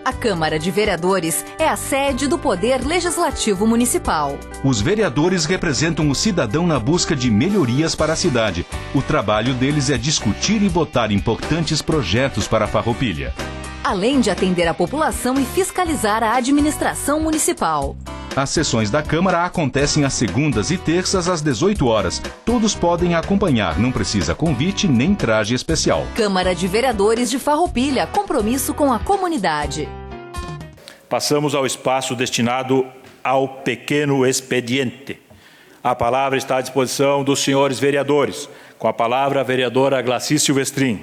A Câmara de Vereadores é a sede do Poder Legislativo Municipal. Os vereadores representam o cidadão na busca de melhorias para a cidade. O trabalho deles é discutir e votar importantes projetos para a Farroupilha. Além de atender a população e fiscalizar a administração municipal. As sessões da Câmara acontecem às segundas e terças às 18 horas. Todos podem acompanhar, não precisa convite nem traje especial. Câmara de Vereadores de Farroupilha, compromisso com a comunidade. Passamos ao espaço destinado ao pequeno expediente. A palavra está à disposição dos senhores vereadores. Com a palavra, a vereadora Glaci Silvestrin.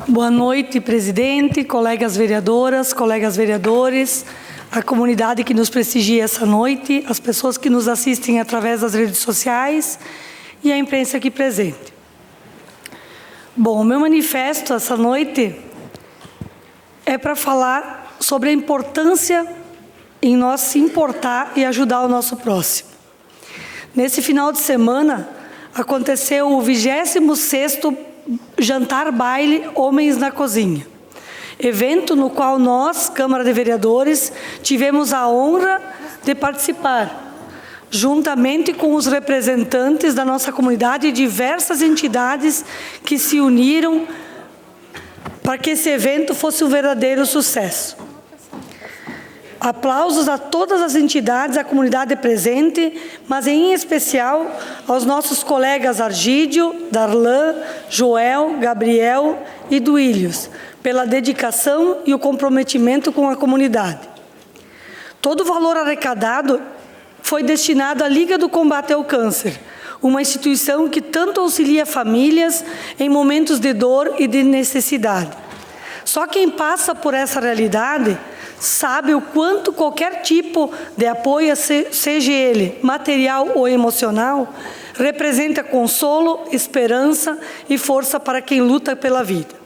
Boa noite, presidente, colegas vereadoras, colegas vereadores, a comunidade que nos prestigia essa noite, as pessoas que nos assistem através das redes sociais e a imprensa aqui presente. Bom, o meu manifesto essa noite é para falar sobre a importância em nós se importar e ajudar o nosso próximo. Nesse final de semana, aconteceu o 26º Jantar Baile Homens na Cozinha. Evento no qual nós, Câmara de Vereadores, tivemos a honra de participar, juntamente com os representantes da nossa comunidade e diversas entidades que se uniram para que esse evento fosse um verdadeiro sucesso. Aplausos a todas as entidades, à comunidade presente, mas em especial aos nossos colegas Argídio, Darlan, Joel, Gabriel e Duílios, pela dedicação e o comprometimento com a comunidade. Todo o valor arrecadado foi destinado à Liga do Combate ao Câncer, uma instituição que tanto auxilia famílias em momentos de dor e de necessidade. Só quem passa por essa realidade sabe o quanto qualquer tipo de apoio, seja ele material ou emocional, representa consolo, esperança e força para quem luta pela vida.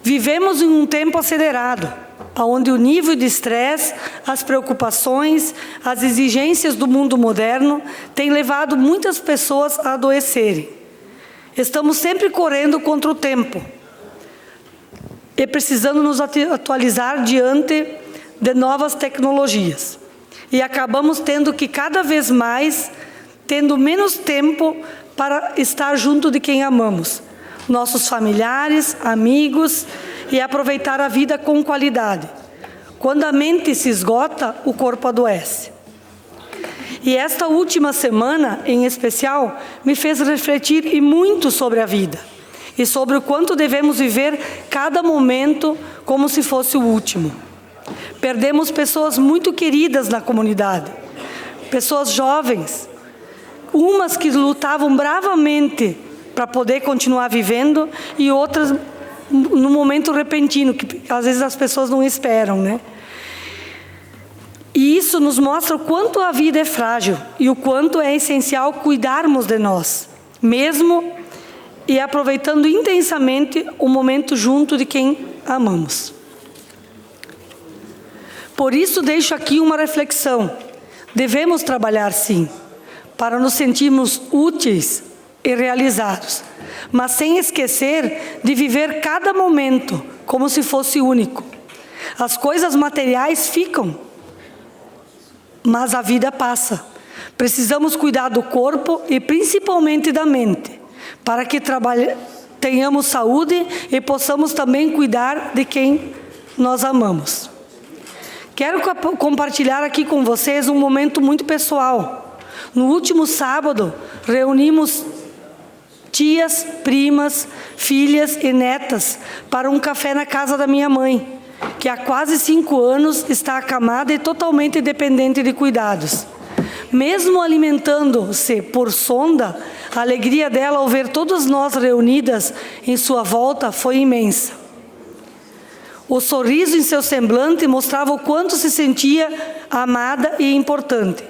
Vivemos em um tempo acelerado, onde o nível de estresse, as preocupações, as exigências do mundo moderno têm levado muitas pessoas a adoecerem. Estamos sempre correndo contra o tempo e precisando nos atualizar diante de novas tecnologias. E acabamos tendo que cada vez mais, tendo menos tempo para estar junto de quem amamos, nossos familiares, amigos, e aproveitar a vida com qualidade. Quando a mente se esgota, o corpo adoece. E esta última semana, em especial, me fez refletir e muito sobre a vida e sobre o quanto devemos viver cada momento como se fosse o último. Perdemos pessoas muito queridas na comunidade, pessoas jovens, umas que lutavam bravamente para poder continuar vivendo e outras no momento repentino, que às vezes as pessoas não esperam, né? E isso nos mostra o quanto a vida é frágil e o quanto é essencial cuidarmos de nós, mesmo e aproveitando intensamente o momento junto de quem amamos. Por isso deixo aqui uma reflexão. Devemos trabalhar sim, para nos sentirmos úteis e realizados, mas sem esquecer de viver cada momento como se fosse único. As coisas materiais ficam, mas a vida passa. Precisamos cuidar do corpo e principalmente da mente, para que tenhamos saúde e possamos também cuidar de quem nós amamos. Quero compartilhar aqui com vocês um momento muito pessoal. No último sábado, reunimos tias, primas, filhas e netas para um café na casa da minha mãe, que há quase 5 anos está acamada e totalmente dependente de cuidados. Mesmo alimentando-se por sonda, a alegria dela ao ver todas nós reunidas em sua volta foi imensa. O sorriso em seu semblante mostrava o quanto se sentia amada e importante.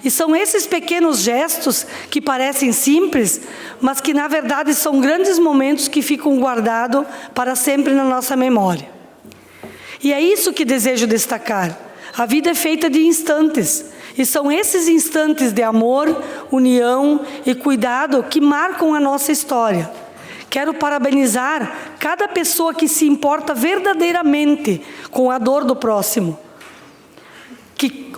E são esses pequenos gestos que parecem simples, mas que na verdade são grandes momentos que ficam guardados para sempre na nossa memória. E é isso que desejo destacar. A vida é feita de instantes, e são esses instantes de amor, união e cuidado que marcam a nossa história. quero parabenizar cada pessoa que se importa verdadeiramente com a dor do próximo, que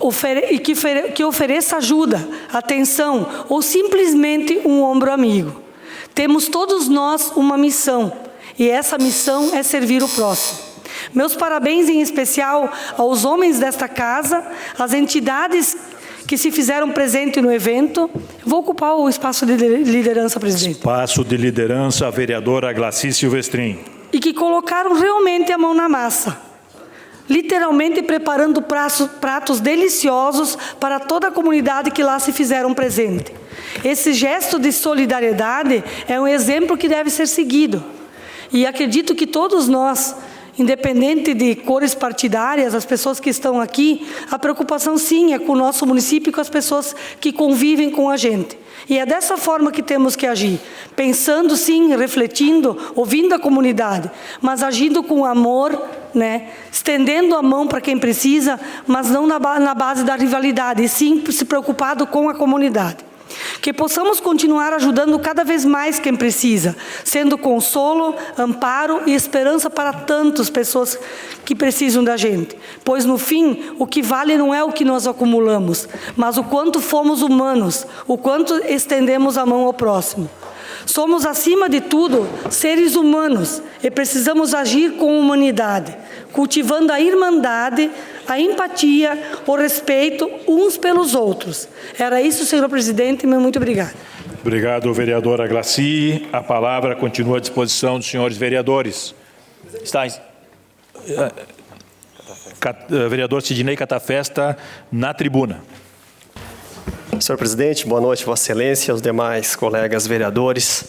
ofereça ajuda, atenção ou simplesmente um ombro amigo. Temos todos nós uma missão, e essa missão é servir o próximo. Meus parabéns em especial aos homens desta casa, às entidades que se fizeram presente no evento. Vou ocupar o espaço de liderança, presidente. Espaço de liderança, a vereadora Glaci Silvestrin. E que colocaram realmente a mão na massa, literalmente preparando pratos deliciosos para toda a comunidade que lá se fizeram presente. Esse gesto de solidariedade é um exemplo que deve ser seguido. E acredito que todos nós, independente de cores partidárias, as pessoas que estão aqui, a preocupação sim é com o nosso município e com as pessoas que convivem com a gente. E é dessa forma que temos que agir, pensando sim, refletindo, ouvindo a comunidade, mas agindo com amor, estendendo a mão para quem precisa, mas não na base da rivalidade, e sim se preocupado com a comunidade. Que possamos continuar ajudando cada vez mais quem precisa, sendo consolo, amparo e esperança para tantas pessoas que precisam da gente. Pois no fim, o que vale não é o que nós acumulamos, mas o quanto fomos humanos, o quanto estendemos a mão ao próximo. Somos, acima de tudo, seres humanos e precisamos agir com humanidade, cultivando a irmandade, a empatia, o respeito uns pelos outros. Era isso, senhor presidente, muito obrigado. Obrigado, vereadora Glaci. A palavra continua à disposição dos senhores vereadores. Vereador Sidnei Catafesta, na tribuna. Senhor presidente, boa noite, Vossa Excelência, aos demais colegas vereadores,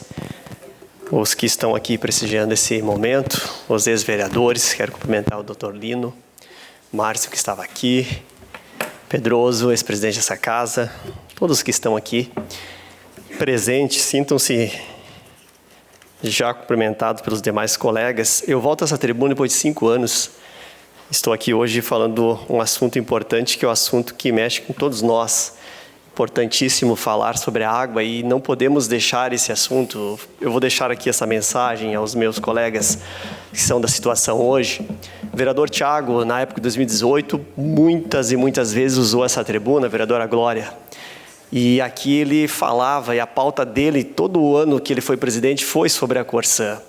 os que estão aqui prestigiando esse momento, os ex-vereadores, quero cumprimentar o doutor Lino, Márcio, que estava aqui, Pedroso, ex-presidente dessa casa, todos que estão aqui presentes, sintam-se já cumprimentados pelos demais colegas. Eu volto a essa tribuna depois de 5 anos. Estou aqui hoje falando um assunto importante, que é o assunto que mexe com todos nós. Importantíssimo falar sobre a água e não podemos deixar esse assunto. Eu vou deixar aqui essa mensagem aos meus colegas que são da situação hoje. O vereador Thiago, na época de 2018, muitas e muitas vezes usou essa tribuna, a vereadora Glória. E aqui ele falava, e a pauta dele, todo o ano que ele foi presidente, foi sobre a Corsã.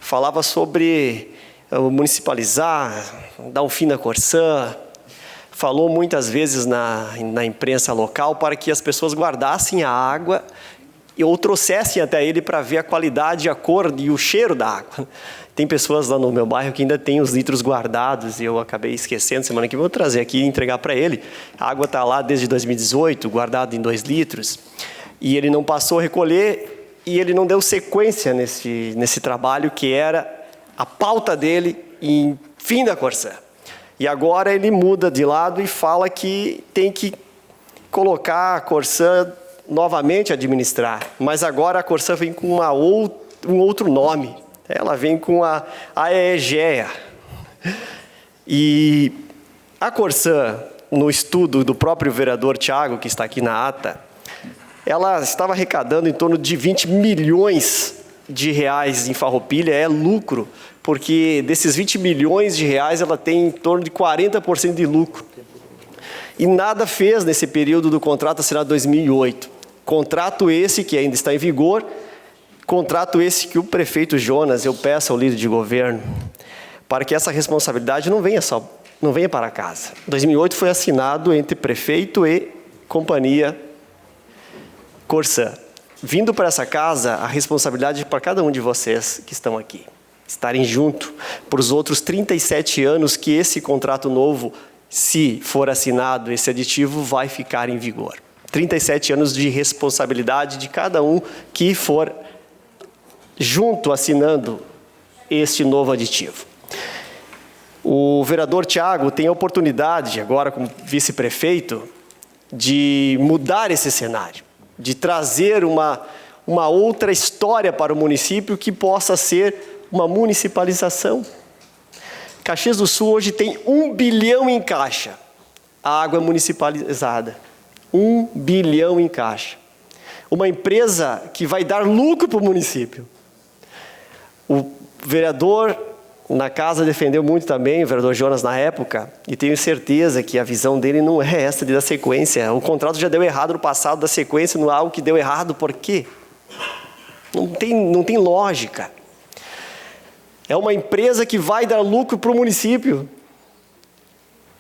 Falava sobre municipalizar, dar um fim na Corsã. Falou muitas vezes na imprensa local para que as pessoas guardassem a água ou trouxessem até ele para ver a qualidade, a cor e o cheiro da água. Tem pessoas lá no meu bairro que ainda têm os litros guardados e eu acabei esquecendo. Semana que vem eu vou trazer aqui e entregar para ele. A água está lá desde 2018, guardada em 2 litros. E ele não passou a recolher e ele não deu sequência nesse trabalho que era a pauta dele em fim da Corsã. E agora ele muda de lado e fala que tem que colocar a Corsã novamente a administrar. Mas agora a Corsã vem com um outro nome. Ela vem com a EGEA. E a Corsã, no estudo do próprio vereador Thiago, que está aqui na ata, ela estava arrecadando em torno de 20 milhões de reais em Farroupilha, é lucro, porque desses 20 milhões de reais ela tem em torno de 40% de lucro. E nada fez nesse período do contrato assinado em 2008. Contrato esse que ainda está em vigor, contrato esse que o prefeito Jonas, eu peço ao líder de governo, para que essa responsabilidade não venha para casa. 2008 foi assinado entre prefeito e companhia Corsã. Vindo para essa casa, a responsabilidade para cada um de vocês que estão aqui. Estarem junto por os outros 37 anos que esse contrato novo, se for assinado, esse aditivo vai ficar em vigor. 37 anos de responsabilidade de cada um que for junto assinando este novo aditivo. O vereador Thiago tem a oportunidade, agora como vice-prefeito, de mudar esse cenário, de trazer uma outra história para o município que possa ser uma municipalização. Caxias do Sul hoje tem 1 bilhão em caixa. A água é municipalizada. 1 bilhão em caixa. Uma empresa que vai dar lucro para o município. O vereador na casa defendeu muito também, o vereador Jonas na época, e tenho certeza que a visão dele não é essa de dar sequência. O contrato já deu errado no passado, da sequência não é algo que deu errado, por quê? Não tem lógica. É uma empresa que vai dar lucro para o município.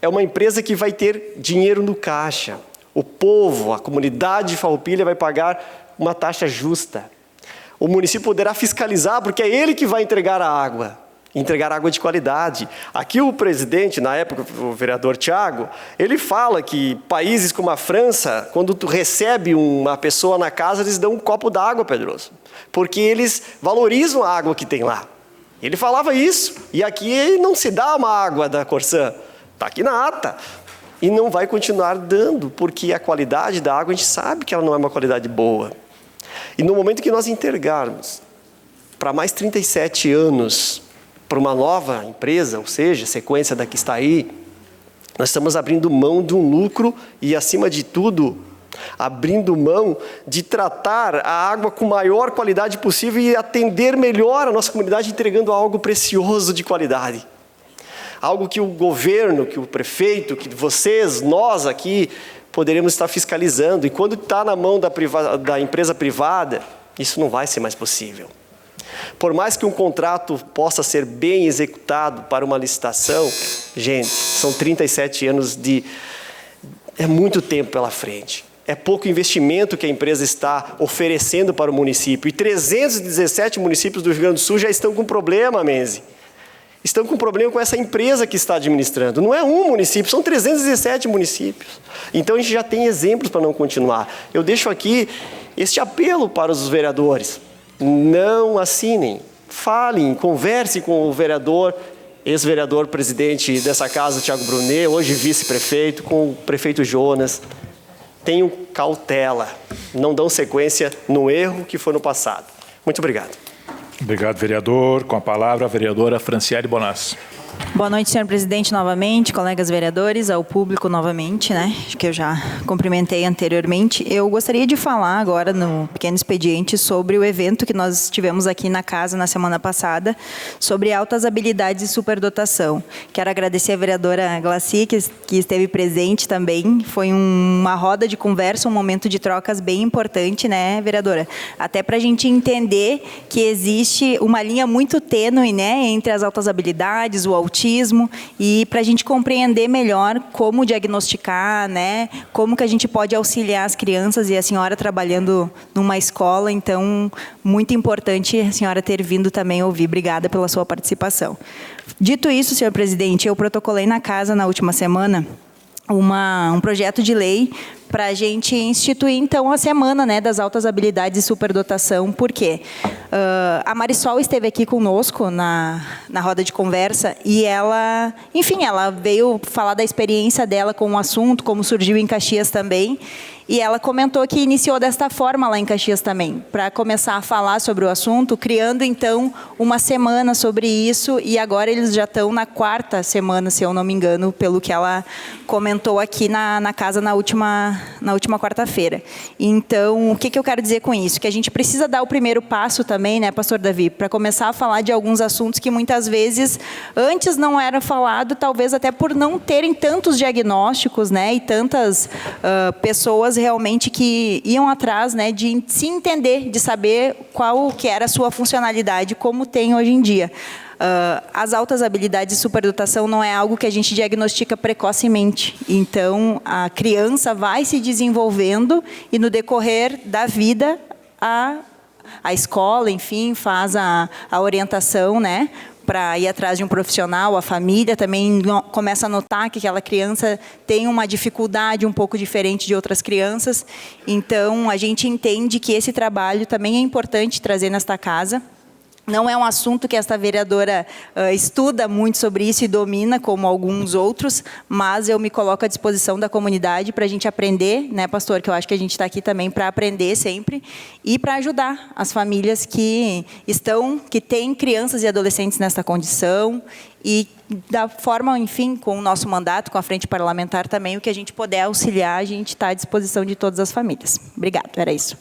É uma empresa que vai ter dinheiro no caixa. O povo, a comunidade de Farroupilha vai pagar uma taxa justa. O município poderá fiscalizar, porque é ele que vai entregar a água de qualidade. Aqui o presidente, na época, o vereador Thiago, ele fala que países como a França, quando tu recebe uma pessoa na casa, eles dão um copo d'água, Pedroso, porque eles valorizam a água que tem lá. Ele falava isso, e aqui não se dá uma água da Corsã, está aqui na ata, e não vai continuar dando, porque a qualidade da água a gente sabe que ela não é uma qualidade boa. E no momento que nós entregarmos para mais 37 anos para uma nova empresa, ou seja, sequência da que está aí, nós estamos abrindo mão de um lucro e, acima de tudo, abrindo mão de tratar a água com maior qualidade possível e atender melhor a nossa comunidade, entregando algo precioso de qualidade. Algo que o governo, que o prefeito, que vocês, nós aqui, poderemos estar fiscalizando. E quando está na mão da empresa privada, isso não vai ser mais possível. Por mais que um contrato possa ser bem executado para uma licitação, gente, são 37 anos é muito tempo pela frente. É pouco investimento que a empresa está oferecendo para o município. E 317 municípios do Rio Grande do Sul já estão com problema, Menzi. Estão com problema com essa empresa que está administrando. Não é um município, são 317 municípios. Então a gente já tem exemplos para não continuar. Eu deixo aqui este apelo para os vereadores. Não assinem, falem, conversem com o vereador, ex-vereador presidente dessa casa, Thiago Brunet, hoje vice-prefeito, com o prefeito Jonas. Tenham cautela, não dão sequência no erro que foi no passado. Muito obrigado. Obrigado, vereador. Com a palavra, a vereadora Franciele Bonassi. Boa noite, senhor presidente, novamente, colegas vereadores, ao público novamente, né? Acho que eu já cumprimentei anteriormente. Eu gostaria de falar agora, no pequeno expediente, sobre o evento que nós tivemos aqui na casa na semana passada, sobre altas habilidades e superdotação. Quero agradecer a vereadora Glaci, que esteve presente também. Foi uma roda de conversa, um momento de trocas bem importante, né, vereadora? Até para a gente entender que existe uma linha muito tênue, né, entre as altas habilidades, o autismo, e para a gente compreender melhor como diagnosticar, né, como que a gente pode auxiliar as crianças, e a senhora trabalhando numa escola, então, muito importante a senhora ter vindo também ouvir. Obrigada pela sua participação. Dito isso, senhor presidente, eu protocolei na casa na última semana um projeto de lei para a gente instituir, então, a semana, né, das altas habilidades e superdotação. Por quê? A Marisol esteve aqui conosco na roda de conversa e ela, enfim, ela veio falar da experiência dela com o assunto, como surgiu em Caxias também. E ela comentou que iniciou desta forma lá em Caxias também, para começar a falar sobre o assunto, criando, então, uma semana sobre isso, e agora eles já estão na 4ª semana, se eu não me engano, pelo que ela comentou aqui na casa na última quarta-feira. Então, o que eu quero dizer com isso? Que a gente precisa dar o primeiro passo também, né, pastor Davi, para começar a falar de alguns assuntos que muitas vezes antes não era falado, talvez até por não terem tantos diagnósticos, né, e tantas pessoas realmente que iam atrás, né, de se entender, de saber qual que era a sua funcionalidade, como tem hoje em dia. As altas habilidades e superdotação não é algo que a gente diagnostica precocemente. Então, a criança vai se desenvolvendo e, no decorrer da vida, a escola, enfim, faz a orientação, né, para ir atrás de um profissional. A família também começa a notar que aquela criança tem uma dificuldade um pouco diferente de outras crianças. Então, a gente entende que esse trabalho também é importante trazer nesta casa. Não é um assunto que esta vereadora estuda muito sobre isso e domina, como alguns outros, mas eu me coloco à disposição da comunidade para a gente aprender, né, pastor? Que eu acho que a gente está aqui também para aprender sempre e para ajudar as famílias que têm crianças e adolescentes nesta condição, e da forma, enfim, com o nosso mandato, com a frente parlamentar também, o que a gente puder auxiliar, a gente está à disposição de todas as famílias. Obrigado, era isso.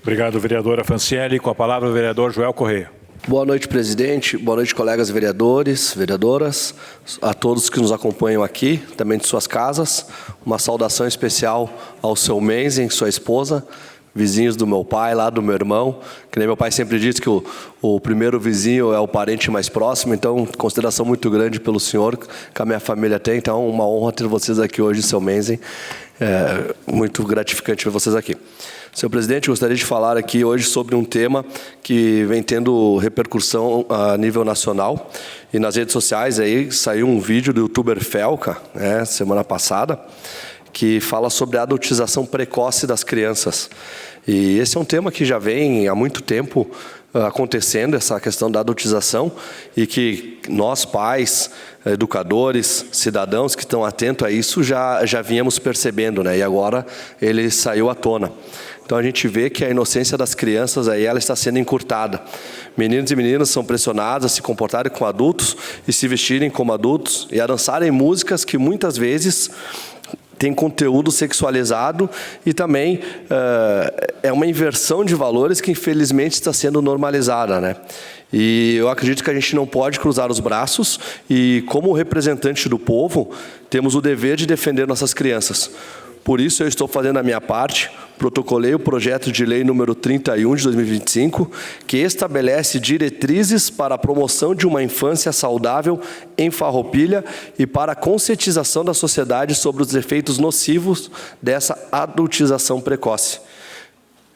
Obrigado, vereadora Franciele. Com a palavra, o vereador Joel Correia. Boa noite, presidente. Boa noite, colegas vereadores, vereadoras, a todos que nos acompanham aqui, também de suas casas. Uma saudação especial ao seu Menzen, sua esposa, vizinhos do meu pai, lá do meu irmão, que nem meu pai sempre diz que o primeiro vizinho é o parente mais próximo, então, consideração muito grande pelo senhor, que a minha família tem, então, uma honra ter vocês aqui hoje, seu Menzen. É muito gratificante ver vocês aqui. Senhor presidente, gostaria de falar aqui hoje sobre um tema que vem tendo repercussão a nível nacional e nas redes sociais. Aí saiu um vídeo do youtuber Felca, semana passada, que fala sobre a adultização precoce das crianças. E esse é um tema que já vem há muito tempo acontecendo, essa questão da adultização, e que nós, pais, educadores, cidadãos que estão atentos a isso, já vínhamos percebendo, né? E agora ele saiu à tona. Então a gente vê que a inocência das crianças aí, ela está sendo encurtada. Meninos e meninas são pressionados a se comportarem como adultos e se vestirem como adultos e a dançarem músicas que muitas vezes tem conteúdo sexualizado e também é uma inversão de valores que infelizmente está sendo normalizada, né? E eu acredito que a gente não pode cruzar os braços e, como representante do povo, temos o dever de defender nossas crianças. Por isso eu estou fazendo a minha parte, protocolei o projeto de lei número 31 de 2025, que estabelece diretrizes para a promoção de uma infância saudável em Farroupilha e para a conscientização da sociedade sobre os efeitos nocivos dessa adultização precoce.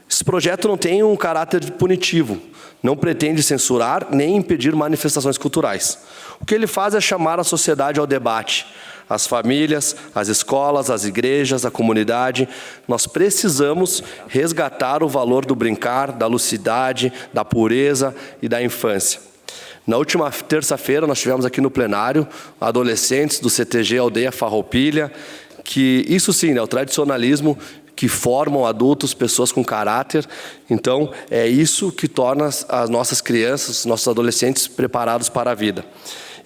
Esse projeto não tem um caráter punitivo, não pretende censurar nem impedir manifestações culturais. O que ele faz é chamar a sociedade ao debate, as famílias, as escolas, as igrejas, a comunidade. Nós precisamos resgatar o valor do brincar, da lucidez, da pureza e da infância. Na última terça-feira, nós tivemos aqui no plenário adolescentes do CTG Aldeia Farroupilha, que isso sim, é o tradicionalismo que formam adultos, pessoas com caráter. Então, é isso que torna as nossas crianças, nossos adolescentes preparados para a vida.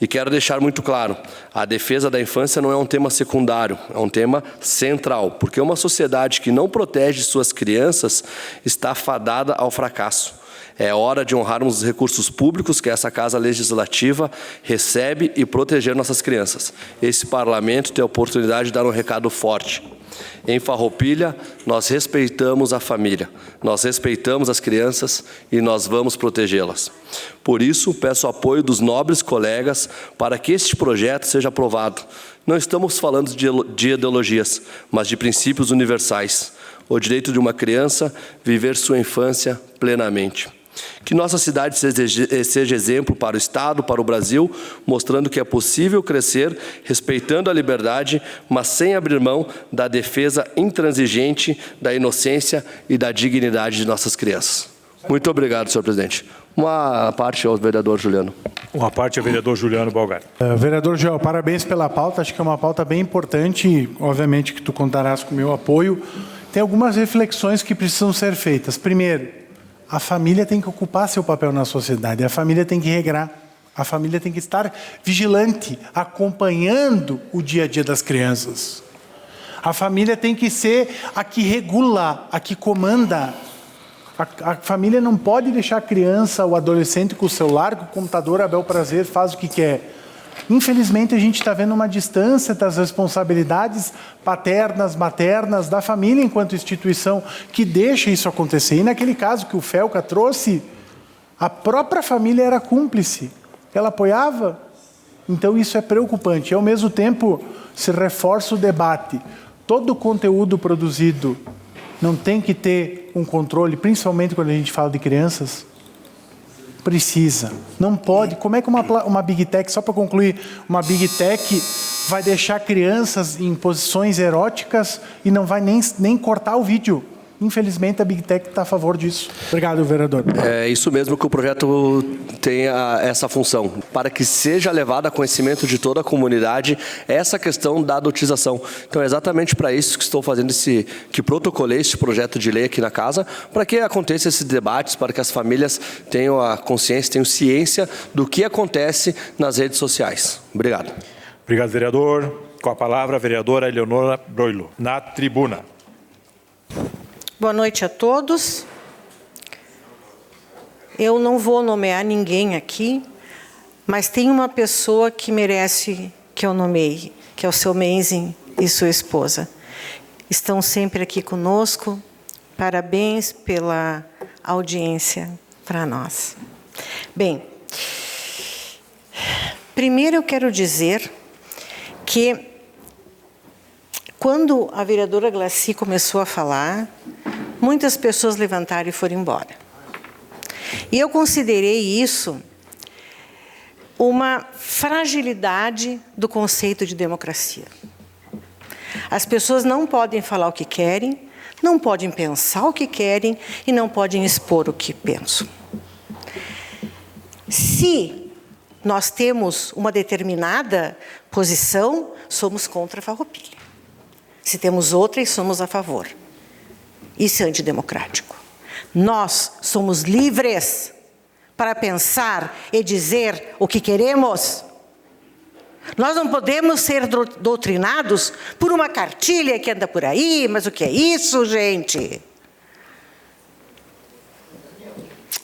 E quero deixar muito claro, a defesa da infância não é um tema secundário, é um tema central, porque uma sociedade que não protege suas crianças está fadada ao fracasso. É hora de honrarmos os recursos públicos que essa Casa Legislativa recebe e proteger nossas crianças. Esse parlamento tem a oportunidade de dar um recado forte. Em Farroupilha, nós respeitamos a família, nós respeitamos as crianças e nós vamos protegê-las. Por isso, peço apoio dos nobres colegas para que este projeto seja aprovado. Não estamos falando de ideologias, mas de princípios universais. O direito de uma criança viver sua infância plenamente. Que nossa cidade seja exemplo para o Estado, para o Brasil, mostrando que é possível crescer, respeitando a liberdade, mas sem abrir mão da defesa intransigente da inocência e da dignidade de nossas crianças. Muito obrigado, senhor presidente. Uma parte ao vereador Juliano. Uma parte ao vereador Juliano Balgar. Vereador Joel, parabéns pela pauta. Acho que é uma pauta bem importante. Obviamente que tu contarás com o meu apoio. Tem algumas reflexões que precisam ser feitas. Primeiro, a família tem que ocupar seu papel na sociedade, a família tem que regrar, a família tem que estar vigilante, acompanhando o dia a dia das crianças. A família tem que ser a que regula, a que comanda. A família não pode deixar a criança, o adolescente com o celular, com o computador, a bel prazer, faz o que quer. Infelizmente, a gente está vendo uma distância das responsabilidades paternas, maternas, da família enquanto instituição, que deixa isso acontecer. E naquele caso que o Felca trouxe, a própria família era cúmplice. Ela apoiava. Então, isso é preocupante. E, ao mesmo tempo, se reforça o debate. Todo o conteúdo produzido não tem que ter um controle, principalmente quando a gente fala de crianças? Precisa. Não pode. Como é que uma Big Tech, só para concluir, uma Big Tech vai deixar crianças em posições eróticas e não vai nem cortar o vídeo? Infelizmente, a Big Tech está a favor disso. Obrigado, vereador. É isso mesmo que o projeto tem essa função, para que seja levado a conhecimento de toda a comunidade essa questão da adultização. Então, é exatamente para isso que estou fazendo que protocolei esse projeto de lei aqui na casa, para que aconteça esses debates, para que as famílias tenham a consciência, tenham ciência do que acontece nas redes sociais. Obrigado. Obrigado, vereador. Com a palavra, a vereadora Eleonora Broilo, na tribuna. Boa noite a todos. eu não vou nomear ninguém aqui, mas tem uma pessoa que merece que eu nomeie, que é o seu Menzin e sua esposa. Estão sempre aqui conosco. Parabéns pela audiência para nós. Bem, primeiro eu quero dizer que quando a vereadora Glacy começou a falar, muitas pessoas levantaram e foram embora. E eu considerei isso uma fragilidade do conceito de democracia. As pessoas não podem falar o que querem, não podem pensar o que querem e não podem expor o que pensam. Se nós temos uma determinada posição, somos contra a Farroupilha. Se temos outra, somos a favor. Isso é antidemocrático. Nós somos livres para pensar e dizer o que queremos. Nós não podemos ser doutrinados por uma cartilha que anda por aí, mas o que é isso, gente?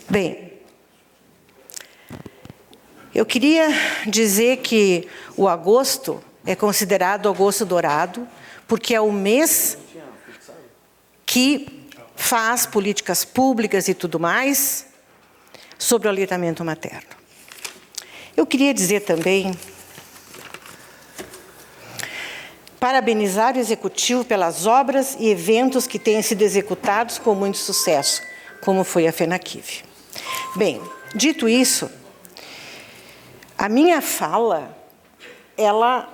Bem, eu queria dizer que o agosto é considerado agosto dourado, porque é o mês que faz políticas públicas e tudo mais sobre o aleitamento materno. Eu queria dizer também, parabenizar o Executivo pelas obras e eventos que têm sido executados com muito sucesso, como foi a FENAQUIV. Bem, dito isso, a minha fala, ela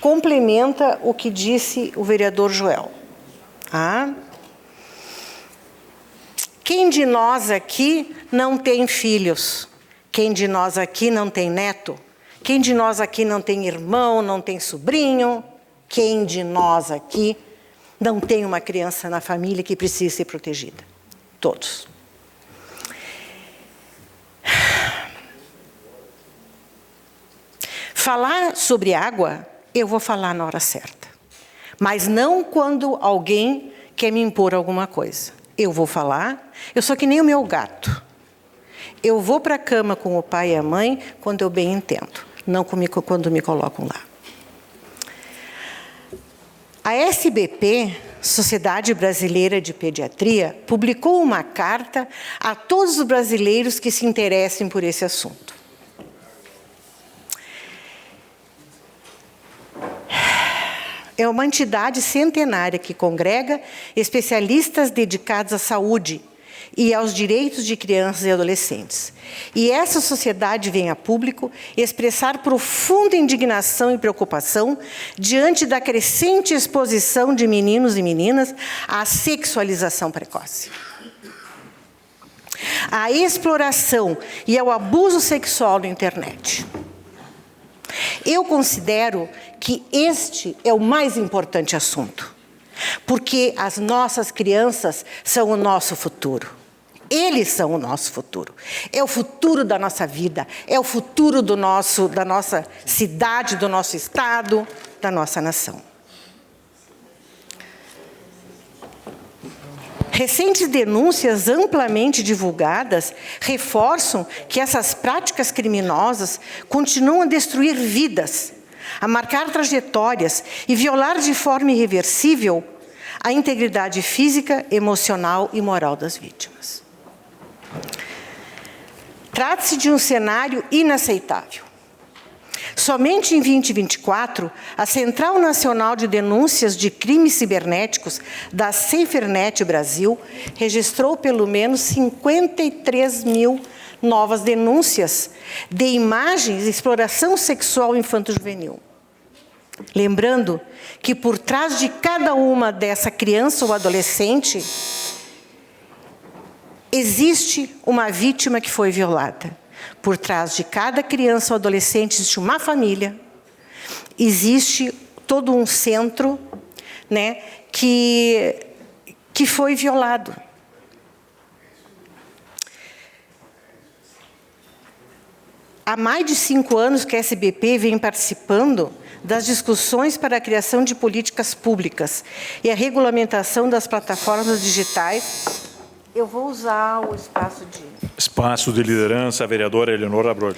complementa o que disse o vereador Joel. Quem de nós aqui não tem filhos? Quem de nós aqui não tem neto? Quem de nós aqui não tem irmão, não tem sobrinho? Quem de nós aqui não tem uma criança na família que precisa ser protegida? Todos. Falar sobre água, eu vou falar na hora certa. Mas não quando alguém quer me impor alguma coisa. Eu vou falar, eu sou que nem o meu gato. Eu vou para a cama com o pai e a mãe quando eu bem entendo, não quando me colocam lá. A SBP, Sociedade Brasileira de Pediatria, publicou uma carta a todos os brasileiros que se interessem por esse assunto. É uma entidade centenária que congrega especialistas dedicados à saúde e aos direitos de crianças e adolescentes. E essa sociedade vem a público expressar profunda indignação e preocupação diante da crescente exposição de meninos e meninas à sexualização precoce, à exploração e ao abuso sexual na internet. Eu considero que este é o mais importante assunto, porque as nossas crianças são o nosso futuro. Eles são o nosso futuro. É o futuro da nossa vida, é o futuro da nossa cidade, do nosso estado, da nossa nação. Recentes denúncias amplamente divulgadas reforçam que essas práticas criminosas continuam a destruir vidas, a marcar trajetórias e violar de forma irreversível a integridade física, emocional e moral das vítimas. Trata-se de um cenário inaceitável. Somente em 2024, a Central Nacional de Denúncias de Crimes Cibernéticos da SaferNet Brasil registrou pelo menos 53 mil novas denúncias de imagens de exploração sexual infanto-juvenil. Lembrando que por trás de cada uma dessa criança ou adolescente existe uma vítima que foi violada. Por trás de cada criança ou adolescente existe uma família, existe todo um centro, né, que foi violado. Há mais de 5 anos que a SBP vem participando das discussões para a criação de políticas públicas e a regulamentação das plataformas digitais Eu vou usar o espaço de... Espaço de liderança, a vereadora Eleonora Abrolho.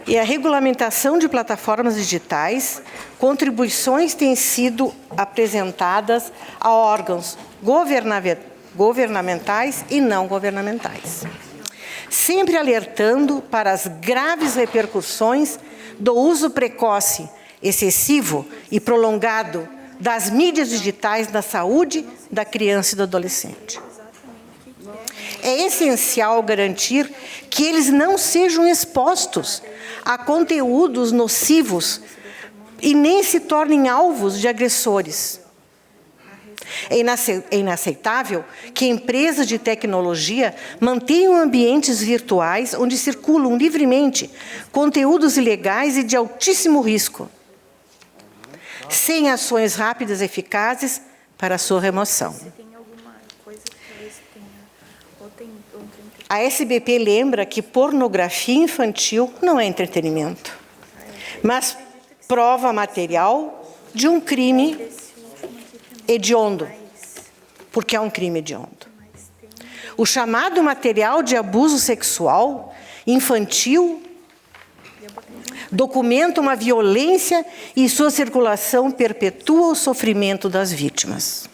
E a regulamentação de plataformas digitais, contribuições têm sido apresentadas a órgãos governamentais e não governamentais, sempre alertando para as graves repercussões do uso precoce, excessivo e prolongado das mídias digitais na saúde da criança e do adolescente. É essencial garantir que eles não sejam expostos a conteúdos nocivos e nem se tornem alvos de agressores. É inaceitável que empresas de tecnologia mantenham ambientes virtuais onde circulam livremente conteúdos ilegais e de altíssimo risco, sem ações rápidas e eficazes para a sua remoção. A SBP lembra que pornografia infantil não é entretenimento, mas prova material de um crime hediondo, porque é um crime hediondo. O chamado material de abuso sexual infantil documenta uma violência e sua circulação perpetua o sofrimento das vítimas.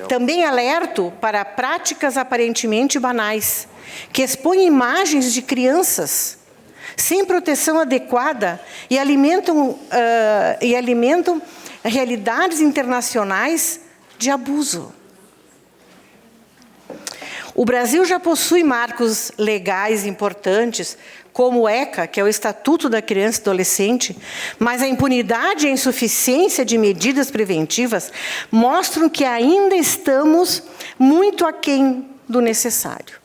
Também alerto para práticas aparentemente banais, que expõem imagens de crianças sem proteção adequada e alimentam realidades internacionais de abuso. O Brasil já possui marcos legais importantes, como o ECA, que é o Estatuto da Criança e Adolescente, mas a impunidade e a insuficiência de medidas preventivas mostram que ainda estamos muito aquém do necessário.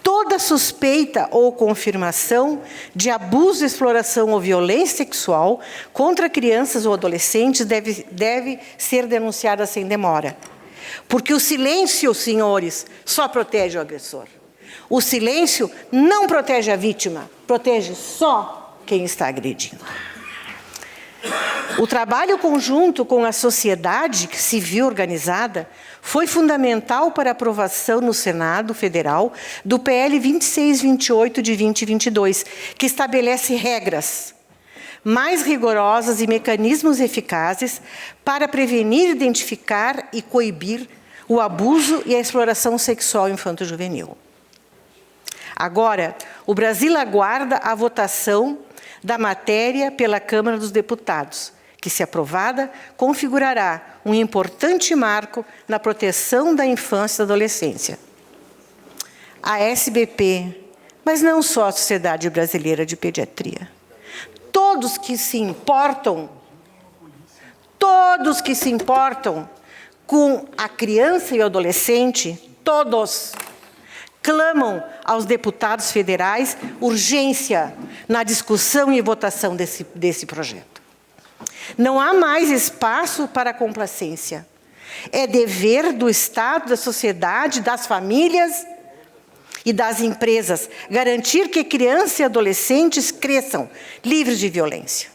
Toda suspeita ou confirmação de abuso, exploração ou violência sexual contra crianças ou adolescentes deve ser denunciada sem demora. Porque o silêncio, senhores, só protege o agressor. O silêncio não protege a vítima, protege só quem está agredindo. O trabalho conjunto com a sociedade civil organizada foi fundamental para a aprovação no Senado Federal do PL 2628 de 2022, que estabelece regras mais rigorosas e mecanismos eficazes para prevenir, identificar e coibir o abuso e a exploração sexual infanto-juvenil. Agora, o Brasil aguarda a votação da matéria pela Câmara dos Deputados, que, se aprovada, configurará um importante marco na proteção da infância e da adolescência. A SBP, mas não só a Sociedade Brasileira de Pediatria, todos que se importam com a criança e o adolescente, todos clamam aos deputados federais urgência na discussão e votação desse projeto. Não há mais espaço para complacência. É dever do Estado, da sociedade, das famílias e das empresas garantir que crianças e adolescentes cresçam livres de violência.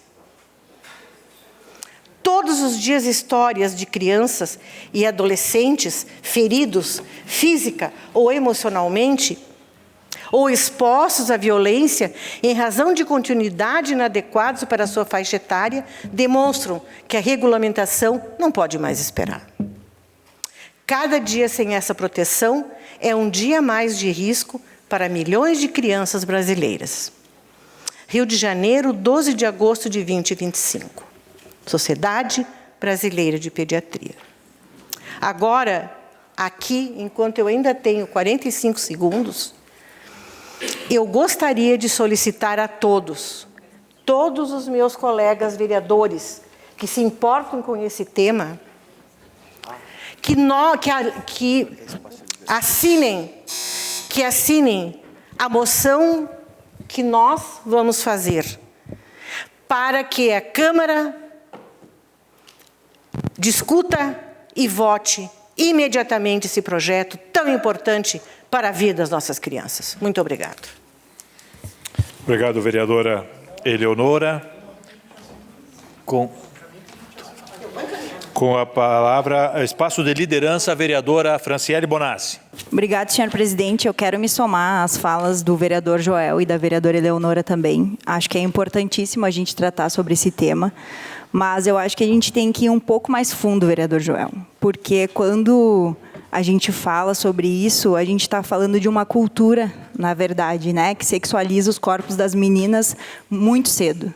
Todos os dias, histórias de crianças e adolescentes feridos física ou emocionalmente, ou expostos à violência em razão de continuidade inadequados para a sua faixa etária, demonstram que a regulamentação não pode mais esperar. Cada dia sem essa proteção é um dia a mais de risco para milhões de crianças brasileiras. Rio de Janeiro, 12 de agosto de 2025. Sociedade Brasileira de Pediatria. Agora, aqui, enquanto eu ainda tenho 45 segundos, eu gostaria de solicitar a todos os meus colegas vereadores que se importam com esse tema, que assinem a moção que nós vamos fazer para que a Câmara discuta e vote imediatamente esse projeto tão importante para a vida das nossas crianças. Muito obrigado. Obrigado, vereadora Eleonora. Com a palavra, espaço de liderança, a vereadora Franciele Bonassi. Obrigado, senhor presidente. Eu quero me somar às falas do vereador Joel e da vereadora Eleonora também. Acho que é importantíssimo a gente tratar sobre esse tema, mas eu acho que a gente tem que ir um pouco mais fundo, vereador Joel, porque quando a gente fala sobre isso, a gente está falando de uma cultura, na verdade, né, que sexualiza os corpos das meninas muito cedo.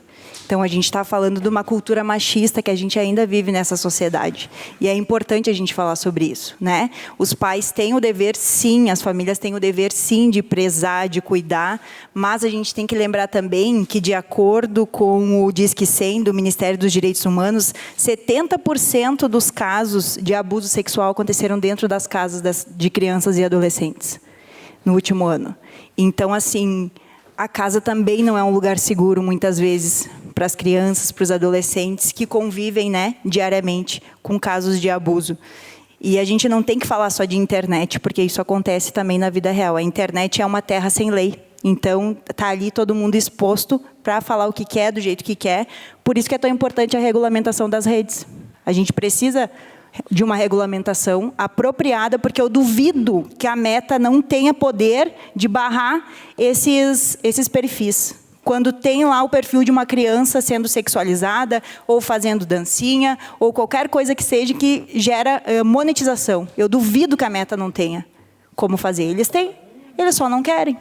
Então, a gente está falando de uma cultura machista que a gente ainda vive nessa sociedade. E é importante a gente falar sobre isso, né? Os pais têm o dever, sim, as famílias têm o dever, sim, de prezar, de cuidar, mas a gente tem que lembrar também que, de acordo com o Disque 100 do Ministério dos Direitos Humanos, 70% dos casos de abuso sexual aconteceram dentro das casas de crianças e adolescentes no último ano. Então, assim, a casa também não é um lugar seguro, muitas vezes, para as crianças, para os adolescentes que convivem, né, diariamente com casos de abuso. E a gente não tem que falar só de internet, porque isso acontece também na vida real. A internet é uma terra sem lei. Então, está ali todo mundo exposto para falar o que quer, do jeito que quer. Por isso que é tão importante a regulamentação das redes. A gente precisa de uma regulamentação apropriada, porque eu duvido que a Meta não tenha poder de barrar esses perfis. Quando tem lá o perfil de uma criança sendo sexualizada, ou fazendo dancinha, ou qualquer coisa que seja que gera monetização. Eu duvido que a Meta não tenha como fazer. Eles têm, eles só não querem.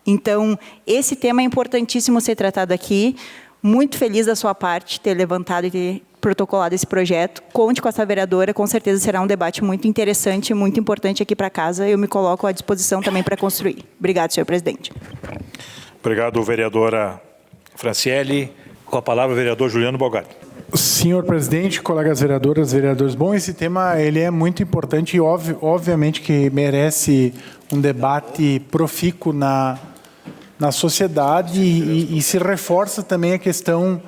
Então, esse tema é importantíssimo ser tratado aqui. Muito feliz da sua parte ter levantado e ter protocolado esse projeto. Conte com essa vereadora, com certeza será um debate muito interessante e muito importante aqui para casa. Eu me coloco à disposição também para construir. Obrigado, senhor presidente. Obrigado, vereadora Franciele. Com a palavra, o vereador Juliano Bogalho. Senhor presidente, colegas vereadoras, vereadores, bom, esse tema ele é muito importante e obviamente que merece um debate profícuo na sociedade e se reforça também a questão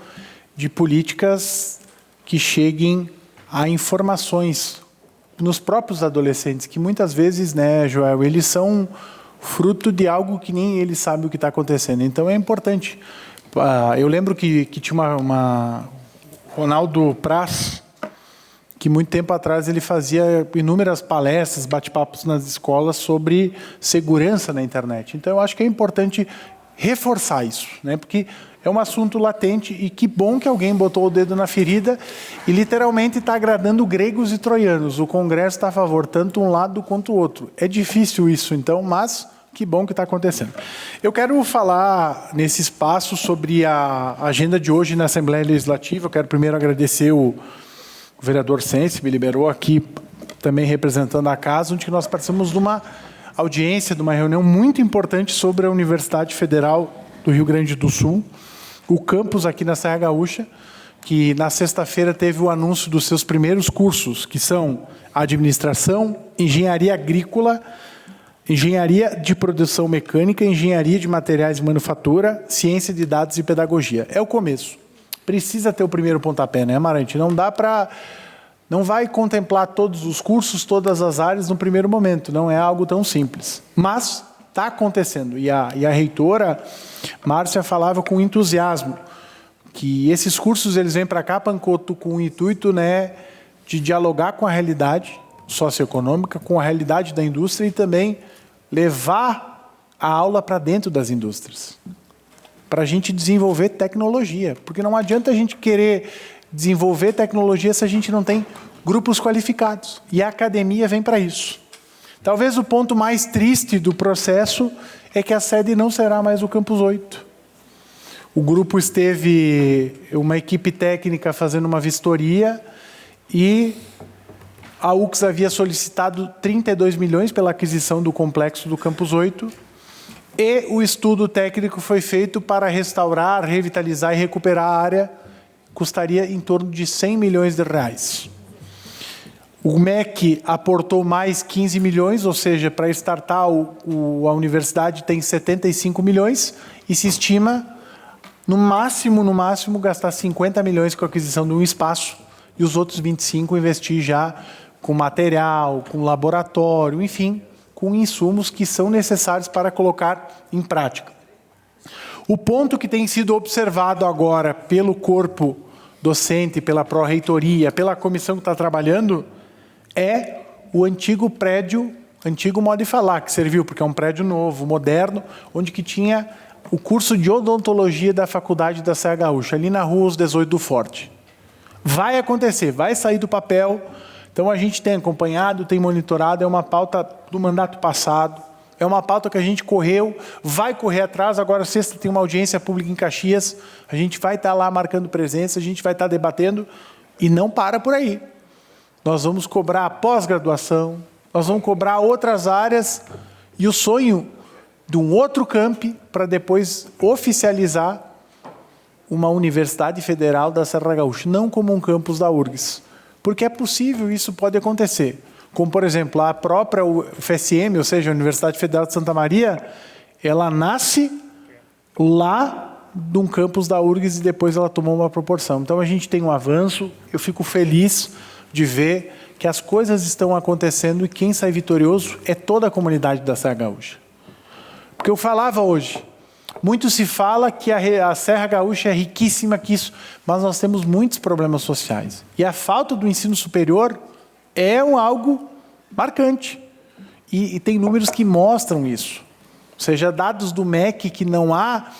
de políticas que cheguem a informações nos próprios adolescentes, que muitas vezes, né, Joel, eles são fruto de algo que nem eles sabem o que está acontecendo. Então, é importante. Eu lembro que tinha uma Ronaldo Praz, que muito tempo atrás ele fazia inúmeras palestras, bate-papos nas escolas sobre segurança na internet. Então, eu acho que é importante reforçar isso, né? Porque é um assunto latente e que bom que alguém botou o dedo na ferida e literalmente está agradando gregos e troianos. O Congresso está a favor, tanto um lado quanto o outro. É difícil isso, então, mas que bom que está acontecendo. Eu quero falar nesse espaço sobre a agenda de hoje na Assembleia Legislativa. Eu quero primeiro agradecer o vereador Sense, me liberou aqui também representando a casa, onde nós participamos de uma audiência, de uma reunião muito importante sobre a Universidade Federal do Rio Grande do Sul, o campus aqui na Serra Gaúcha, que na sexta-feira teve o anúncio dos seus primeiros cursos, que são Administração, Engenharia Agrícola, Engenharia de Produção Mecânica, Engenharia de Materiais e Manufatura, Ciência de Dados e Pedagogia. É o começo. Precisa ter o primeiro pontapé, né, Amarante? Não vai contemplar todos os cursos, todas as áreas no primeiro momento. Não é algo tão simples. Mas está acontecendo. E a reitora Márcia falava com entusiasmo que esses cursos eles vêm para cá, Pancoto, com o intuito, né, de dialogar com a realidade socioeconômica, com a realidade da indústria e também levar a aula para dentro das indústrias, para a gente desenvolver tecnologia, porque não adianta a gente querer desenvolver tecnologia se a gente não tem grupos qualificados, e a academia vem para isso. Talvez o ponto mais triste do processo é que a sede não será mais o Campus 8. O grupo esteve, uma equipe técnica fazendo uma vistoria e a UX havia solicitado 32 milhões pela aquisição do complexo do Campus 8 e o estudo técnico foi feito para restaurar, revitalizar e recuperar a área, custaria em torno de 100 milhões de reais. O MEC aportou mais 15 milhões, ou seja, para startar a universidade tem 75 milhões e se estima, no máximo, gastar 50 milhões com a aquisição de um espaço e os outros 25 investir já com material, com laboratório, enfim, com insumos que são necessários para colocar em prática. O ponto que tem sido observado agora pelo corpo docente, pela pró-reitoria, pela comissão que está trabalhando, é o antigo prédio, antigo modo de falar, que serviu, porque é um prédio novo, moderno, onde que tinha o curso de odontologia da Faculdade da Serra Gaúcha, ali na rua Os 18 do Forte. Vai acontecer, vai sair do papel. Então, a gente tem acompanhado, tem monitorado, é uma pauta do mandato passado, é uma pauta que a gente correu, vai correr atrás. Agora, sexta, tem uma audiência pública em Caxias, a gente vai estar lá marcando presença, a gente vai estar debatendo, e não para por aí. Nós vamos cobrar pós-graduação, nós vamos cobrar outras áreas, e o sonho de um outro campi para depois oficializar uma Universidade Federal da Serra Gaúcha, não como um campus da URGS. Porque é possível, isso pode acontecer. Como, por exemplo, a própria UFSM, ou seja, a Universidade Federal de Santa Maria, ela nasce lá de um campus da URGS e depois ela tomou uma proporção. Então, a gente tem um avanço, eu fico feliz de ver que as coisas estão acontecendo e quem sai vitorioso é toda a comunidade da Serra Gaúcha. Porque eu falava hoje, muito se fala que a Serra Gaúcha é riquíssima que isso, mas nós temos muitos problemas sociais. E a falta do ensino superior é algo marcante. E tem números que mostram isso. Ou seja, dados do MEC que não há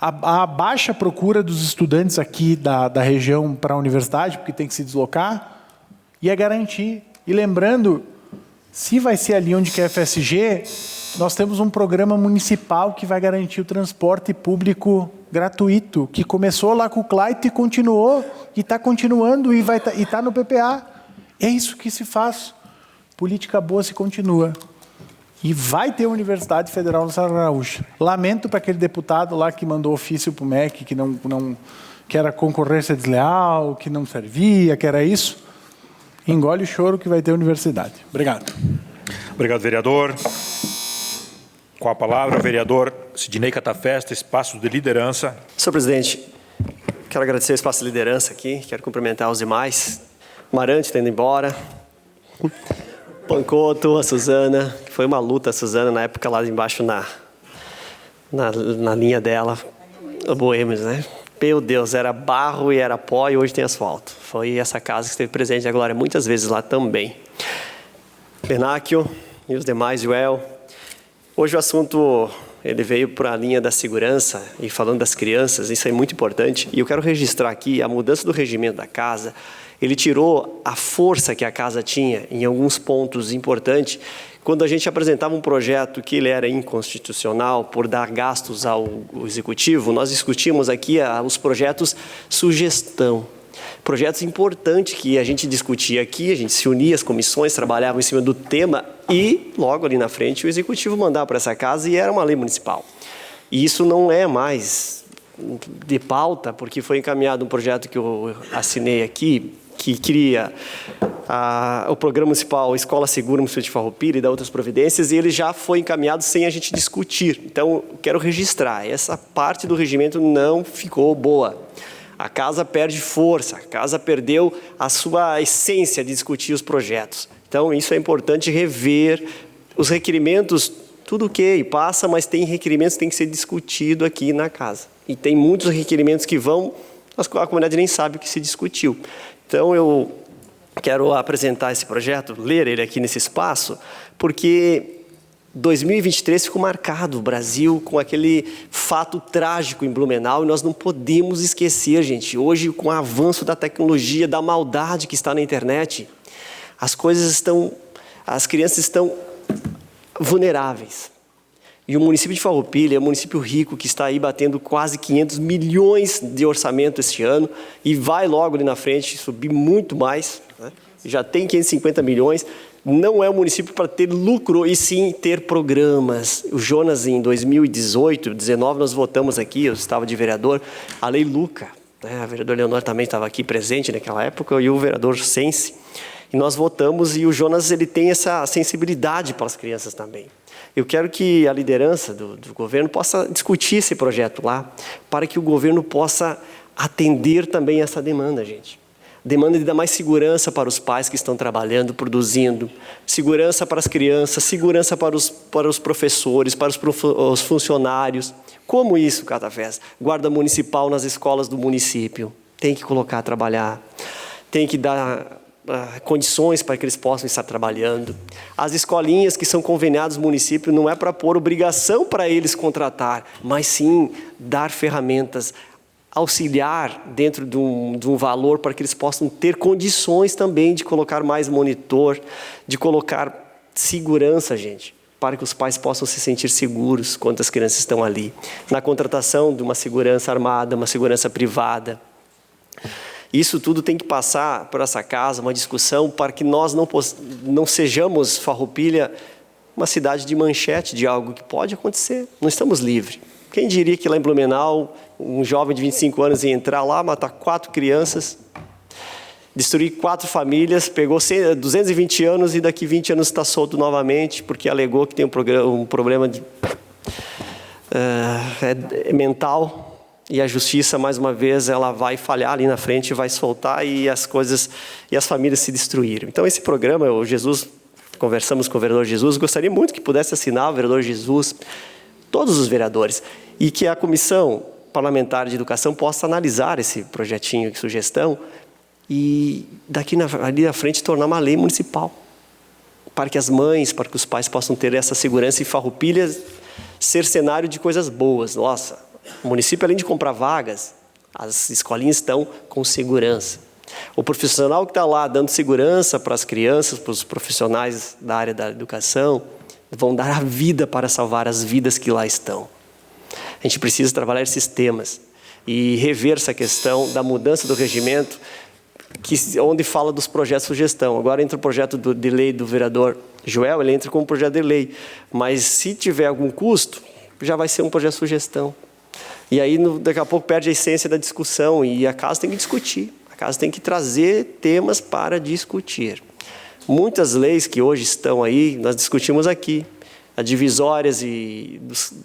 a baixa procura dos estudantes aqui da região para a universidade, porque tem que se deslocar, e é garantir. E lembrando, se vai ser ali onde que é a FSG, nós temos um programa municipal que vai garantir o transporte público gratuito, que começou lá com o Claito e continuou, e está continuando, e está no PPA. É isso que se faz. Política boa se continua. E vai ter Universidade Federal na Serra Gaúcha. Lamento para aquele deputado lá que mandou ofício para o MEC, que era concorrência desleal, que não servia, que era isso. Engole o choro que vai ter universidade. Obrigado. Obrigado, vereador. Com a palavra, o vereador Sidnei Catafesta, espaço de liderança. Senhor presidente, quero agradecer o espaço de liderança aqui, quero cumprimentar os demais. Marante está indo embora. Pancoto, a Suzana, que foi uma luta, a Suzana, na época lá embaixo na linha dela, o Boêmios, né? Meu Deus, era barro e era pó e hoje tem asfalto. Foi essa casa que esteve presente, a Glória, muitas vezes lá também. Benáquio e os demais, Joel. Hoje o assunto, ele veio para a linha da segurança e falando das crianças, isso é muito importante. E eu quero registrar aqui a mudança do regimento da casa. Ele tirou a força que a casa tinha em alguns pontos importantes. Quando a gente apresentava um projeto que ele era inconstitucional por dar gastos ao executivo, nós discutimos aqui os projetos sugestão. Projetos importantes que a gente discutia aqui, a gente se unia, as comissões trabalhavam em cima do tema e logo ali na frente o executivo mandava para essa casa e era uma lei municipal. E isso não é mais de pauta, porque foi encaminhado um projeto que eu assinei aqui, que cria o Programa Municipal Escola Segura no Município de Farroupilha e dá outras providências, e ele já foi encaminhado sem a gente discutir. Então, quero registrar, essa parte do regimento não ficou boa. A casa perde força, a casa perdeu a sua essência de discutir os projetos. Então, isso é importante rever os requerimentos, tudo ok, passa, mas tem requerimentos que tem que ser discutido aqui na casa. E tem muitos requerimentos que a comunidade nem sabe o que se discutiu. Então, eu quero apresentar esse projeto, ler ele aqui nesse espaço, porque 2023 ficou marcado, o Brasil, com aquele fato trágico em Blumenau, e nós não podemos esquecer, gente, hoje, com o avanço da tecnologia, da maldade que está na internet, as crianças estão vulneráveis. E o município de Farroupilha é um município rico que está aí batendo quase 500 milhões de orçamento este ano e vai logo ali na frente subir muito mais, né? Já tem 550 milhões. Não é um município para ter lucro e sim ter programas. O Jonas, em 2018, 2019, nós votamos aqui, eu estava de vereador, a Lei Luca, né? A vereadora Leonor também estava aqui presente naquela época e o vereador Sense. E nós votamos e o Jonas ele tem essa sensibilidade para as crianças também. Eu quero que a liderança do governo possa discutir esse projeto lá, para que o governo possa atender também essa demanda, gente. Demanda de dar mais segurança para os pais que estão trabalhando, produzindo, segurança para as crianças, segurança para os professores, para os funcionários. Como isso, Catafesta? Guarda municipal nas escolas do município. tem que colocar a trabalhar, tem que dar condições para que eles possam estar trabalhando. As escolinhas que são conveniadas no município não é para pôr obrigação para eles contratar, mas sim dar ferramentas, auxiliar dentro de um valor para que eles possam ter condições também de colocar mais monitor, de colocar segurança, gente, para que os pais possam se sentir seguros quando as crianças estão ali. Na contratação de uma segurança armada, uma segurança privada. Isso tudo tem que passar por essa casa, uma discussão, para que nós não sejamos, Farroupilha, uma cidade de manchete de algo que pode acontecer. Não estamos livres. Quem diria que lá em Blumenau, um jovem de 25 anos ia entrar lá, matar 4 crianças, destruir 4 famílias, pegou 220 anos e daqui 20 anos está solto novamente, porque alegou que tem um problema mental. E a justiça, mais uma vez, ela vai falhar ali na frente, vai soltar e as famílias se destruíram. Então, esse programa, conversamos com o vereador Jesus, gostaria muito que pudesse assinar o vereador Jesus, todos os vereadores, e que a Comissão Parlamentar de Educação possa analisar esse projetinho de sugestão e, ali na frente, tornar uma lei municipal, para que as mães, para que os pais possam ter essa segurança e Farroupilha ser cenário de coisas boas. Nossa! O município, além de comprar vagas, as escolinhas estão com segurança. O profissional que está lá dando segurança para as crianças, para os profissionais da área da educação, vão dar a vida para salvar as vidas que lá estão. A gente precisa trabalhar esses temas e rever essa questão da mudança do regimento, onde fala dos projetos de sugestão. Agora entra o projeto de lei do vereador Joel, ele entra como projeto de lei. Mas se tiver algum custo, já vai ser um projeto de sugestão. E aí, daqui a pouco, perde a essência da discussão e a casa tem que discutir. A casa tem que trazer temas para discutir. Muitas leis que hoje estão aí, nós discutimos aqui. As divisórias e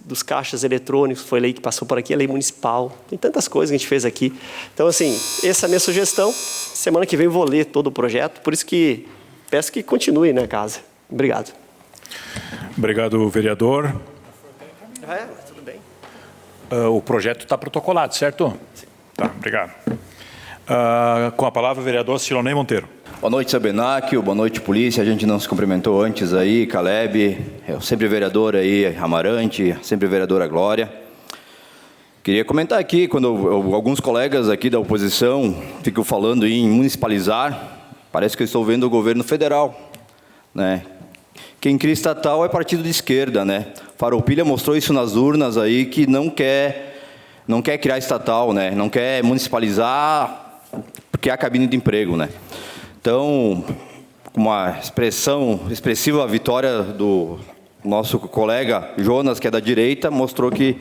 dos caixas eletrônicos, foi lei que passou por aqui, a lei municipal. Tem tantas coisas que a gente fez aqui. Então, assim, essa é a minha sugestão. Semana que vem eu vou ler todo o projeto, por isso que peço que continue na casa. Obrigado. Obrigado, vereador. Tudo bem. O projeto está protocolado, certo? Sim. Tá, obrigado. Com a palavra, o vereador Silonei Monteiro. Boa noite, Sabenáquio. Boa noite, polícia. A gente não se cumprimentou antes aí, Caleb, sempre vereador aí, Amarante, sempre vereadora Glória. Queria comentar aqui, quando alguns colegas aqui da oposição ficam falando em municipalizar, parece que eu estou vendo o governo federal, né? Quem cria estatal é partido de esquerda, né? Farroupilha mostrou isso nas urnas aí, que não quer criar estatal, né? Não quer municipalizar, porque é a cabine de emprego, né? Então, uma expressiva vitória do nosso colega Jonas, que é da direita, mostrou que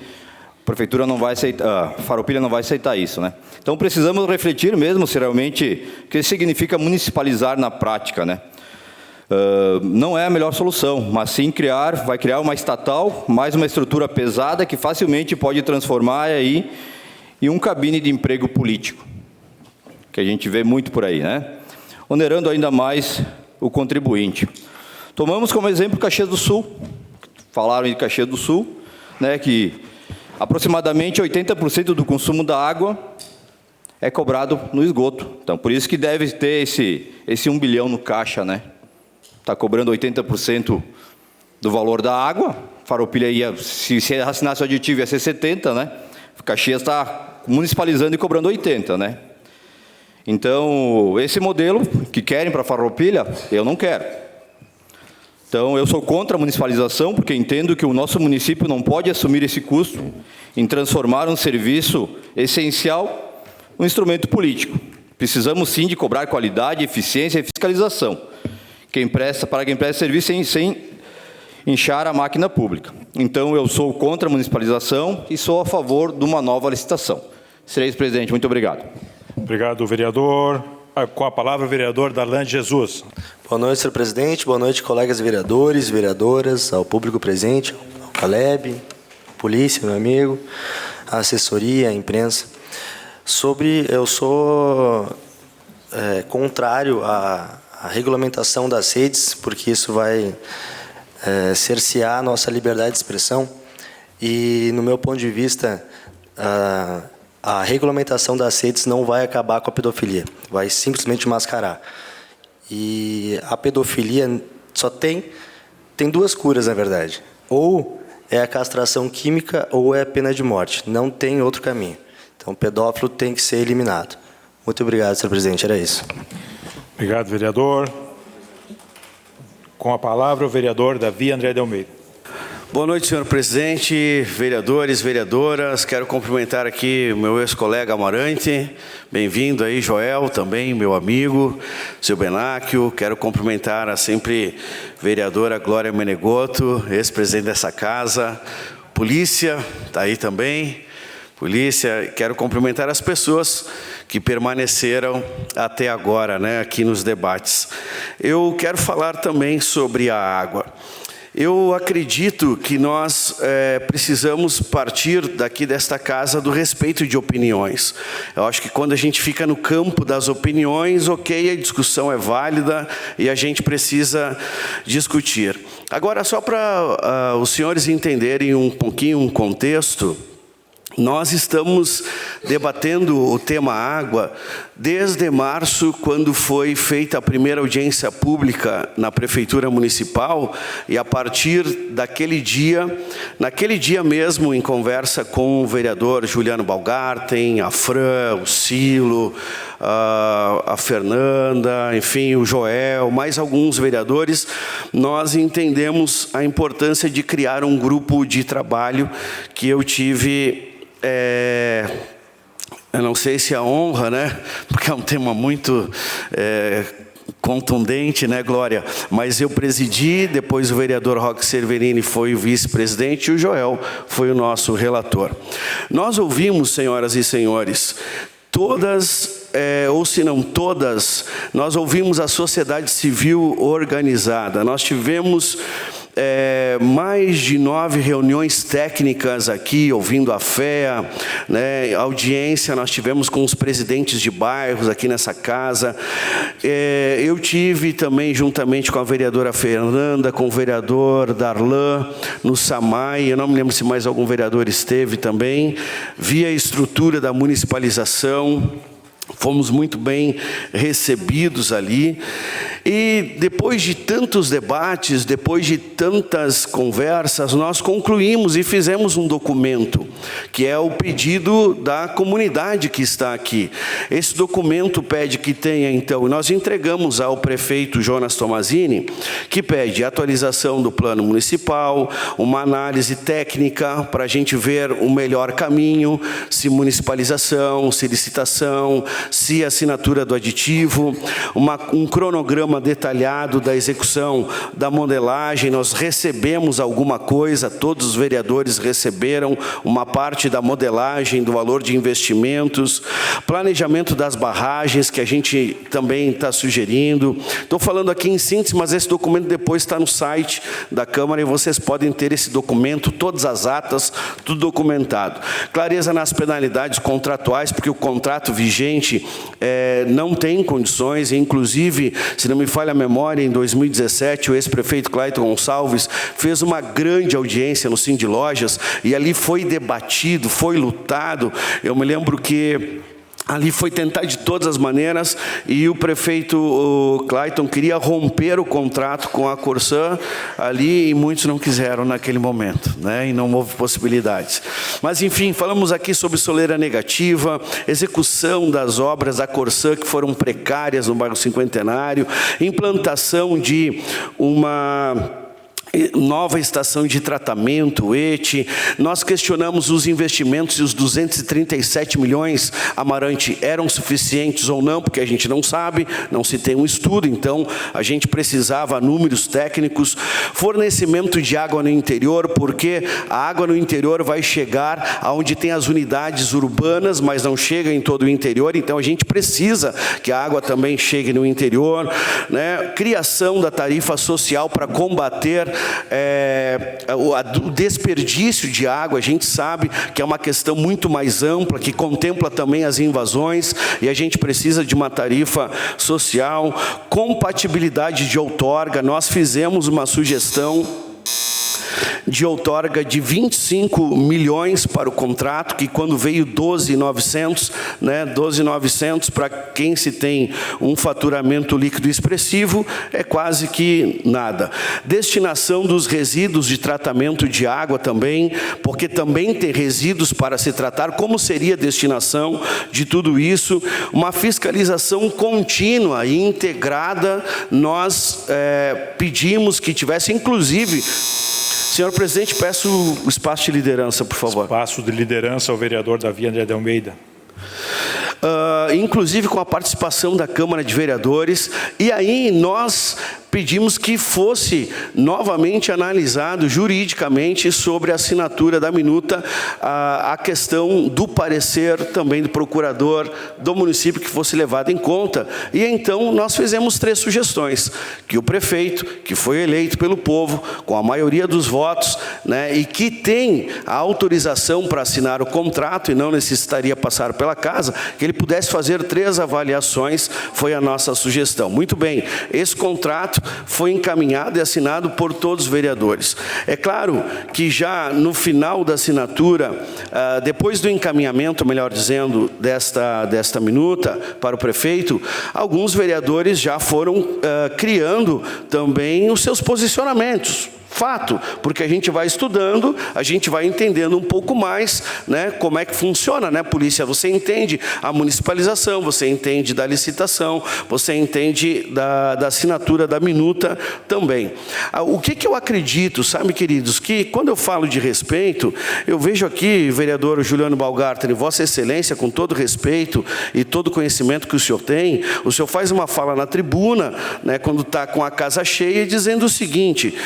a prefeitura não vai aceitar, Farroupilha não vai aceitar isso, né? Então, precisamos refletir mesmo se realmente o que significa municipalizar na prática, né? Não é a melhor solução, mas sim vai criar uma estatal, mais uma estrutura pesada que facilmente pode transformar aí em um cabine de emprego político, que a gente vê muito por aí, né? Onerando ainda mais o contribuinte. Tomamos como exemplo Caxias do Sul. Falaram de Caxias do Sul, né, que aproximadamente 80% do consumo da água é cobrado no esgoto. Então, por isso que deve ter esse 1 bilhão no caixa, né? Está cobrando 80% do valor da água. Farroupilha ia, se assinasse o aditivo, ia ser 70%, né? Caxias está municipalizando e cobrando 80%, né? Então, esse modelo que querem para Farroupilha, eu não quero. Então, eu sou contra a municipalização, porque entendo que o nosso município não pode assumir esse custo em transformar um serviço essencial num instrumento político. Precisamos, sim, de cobrar qualidade, eficiência e fiscalização. Para quem presta serviço sem inchar a máquina pública. Então, eu sou contra a municipalização e sou a favor de uma nova licitação. Serei presidente. Muito obrigado. Obrigado, vereador. Com a palavra, o vereador Darlan Jesus. Boa noite, senhor presidente. Boa noite, colegas vereadores, vereadoras, ao público presente, ao Caleb, polícia, meu amigo, a assessoria, a imprensa. Eu sou contrário à regulamentação das redes, porque isso vai cercear a nossa liberdade de expressão. E, no meu ponto de vista, a regulamentação das redes não vai acabar com a pedofilia, vai simplesmente mascarar. E a pedofilia só tem duas curas, na verdade. Ou é a castração química ou é a pena de morte. Não tem outro caminho. Então, o pedófilo tem que ser eliminado. Muito obrigado, senhor presidente. Era isso. Obrigado, vereador. Com a palavra, o vereador Davi André de Almeida. Boa noite, senhor presidente, vereadores, vereadoras. Quero cumprimentar aqui o meu ex-colega Amarante. Bem-vindo aí, Joel, também, meu amigo, seu Benáquio. Quero cumprimentar a sempre vereadora Glória Menegoto, ex-presidente dessa casa. Polícia, está aí também. Polícia, quero cumprimentar as pessoas que permaneceram até agora, né, aqui nos debates. Eu quero falar também sobre a água. Eu acredito que nós precisamos partir daqui desta casa do respeito de opiniões. Eu acho que quando a gente fica no campo das opiniões, ok, a discussão é válida e a gente precisa discutir. Agora, só para os senhores entenderem um pouquinho um contexto, nós estamos debatendo o tema água desde março, quando foi feita a primeira audiência pública na Prefeitura Municipal, e a partir daquele dia, naquele dia mesmo, em conversa com o vereador Juliano Balgarten, a Fran, o Cilo, a Fernanda, enfim, o Joel, mais alguns vereadores, nós entendemos a importância de criar um grupo de trabalho que eu tive... eu não sei se a honra, né? Porque é um tema muito contundente, né, Glória? Mas eu presidi, depois o vereador Roque Cerverini foi o vice-presidente e o Joel foi o nosso relator. Nós ouvimos, senhoras e senhores, todas, ou se não todas, nós ouvimos a sociedade civil organizada. Nós tivemos... mais de 9 reuniões técnicas aqui, ouvindo a FEA, né, audiência nós tivemos com os presidentes de bairros aqui nessa casa. Eu tive também, juntamente com a vereadora Fernanda, com o vereador Darlan, no SAMAI, eu não me lembro se mais algum vereador esteve também, vi a estrutura da municipalização. Fomos muito bem recebidos ali. E depois de tantos debates, depois de tantas conversas, nós concluímos e fizemos um documento, que é o pedido da comunidade que está aqui. Esse documento pede que tenha, então, nós entregamos ao prefeito Jonas Tomazini, que pede atualização do plano municipal, uma análise técnica para a gente ver o melhor caminho, se municipalização, se licitação, se assinatura do aditivo, um cronograma detalhado da execução da modelagem. Nós recebemos alguma coisa, todos os vereadores receberam uma parte da modelagem, do valor de investimentos, planejamento das barragens, que a gente também está sugerindo. Estou falando aqui em síntese, mas esse documento depois está no site da Câmara e vocês podem ter esse documento, todas as atas, tudo documentado. Clareza nas penalidades contratuais, porque o contrato vigente não tem condições, e inclusive, se não me falha a memória, em 2017, o ex-prefeito Clayton Gonçalves fez uma grande audiência no Sindilojas, e ali foi debatido, foi lutado. Eu me lembro que ali foi tentar de todas as maneiras, e o prefeito Clayton queria romper o contrato com a Corsã ali, e muitos não quiseram naquele momento, né? E não houve possibilidades. Mas, enfim, falamos aqui sobre soleira negativa, execução das obras da Corsã que foram precárias no bairro Cinquentenário, implantação de uma nova estação de tratamento, ET. Nós questionamos os investimentos e os 237 milhões, Amarante, eram suficientes ou não, porque a gente não sabe, não se tem um estudo, então a gente precisava números técnicos. Fornecimento de água no interior, porque a água no interior vai chegar aonde tem as unidades urbanas, mas não chega em todo o interior, então a gente precisa que a água também chegue no interior, né? Criação da tarifa social para combater o desperdício de água. A gente sabe que é uma questão muito mais ampla, que contempla também as invasões, e a gente precisa de uma tarifa social. Compatibilidade de outorga, nós fizemos uma sugestão de outorga de 25 milhões para o contrato, que quando veio 12.900, né, 12.900 para quem se tem um faturamento líquido expressivo, é quase que nada. Destinação dos resíduos de tratamento de água também, porque também tem resíduos para se tratar, como seria a destinação de tudo isso? Uma fiscalização contínua e integrada, nós pedimos que tivesse, inclusive... Senhor presidente, peço o espaço de liderança, por favor. Espaço de liderança ao vereador Davi André de Almeida. Inclusive com a participação da Câmara de Vereadores, e aí nós pedimos que fosse novamente analisado juridicamente sobre a assinatura da minuta, a questão do parecer também do procurador do município que fosse levado em conta. E então nós fizemos 3 sugestões, que o prefeito, que foi eleito pelo povo, com a maioria dos votos, né, e que tem a autorização para assinar o contrato e não necessitaria passar pela casa, que ele pudesse fazer 3 avaliações, foi a nossa sugestão. Muito bem, esse contrato foi encaminhado e assinado por todos os vereadores. É claro que já no final da assinatura, depois do encaminhamento, melhor dizendo, desta minuta para o prefeito, alguns vereadores já foram criando também os seus posicionamentos. Fato, porque a gente vai estudando, a gente vai entendendo um pouco mais, né, como é que funciona, né, polícia? Você entende a municipalização, você entende da licitação, você entende da assinatura da minuta também. O que eu acredito, sabe, queridos, que quando eu falo de respeito, eu vejo aqui, vereador Juliano Balgarten, Vossa Excelência, com todo respeito e todo conhecimento que o senhor tem, o senhor faz uma fala na tribuna, né, quando está com a casa cheia, dizendo o seguinte: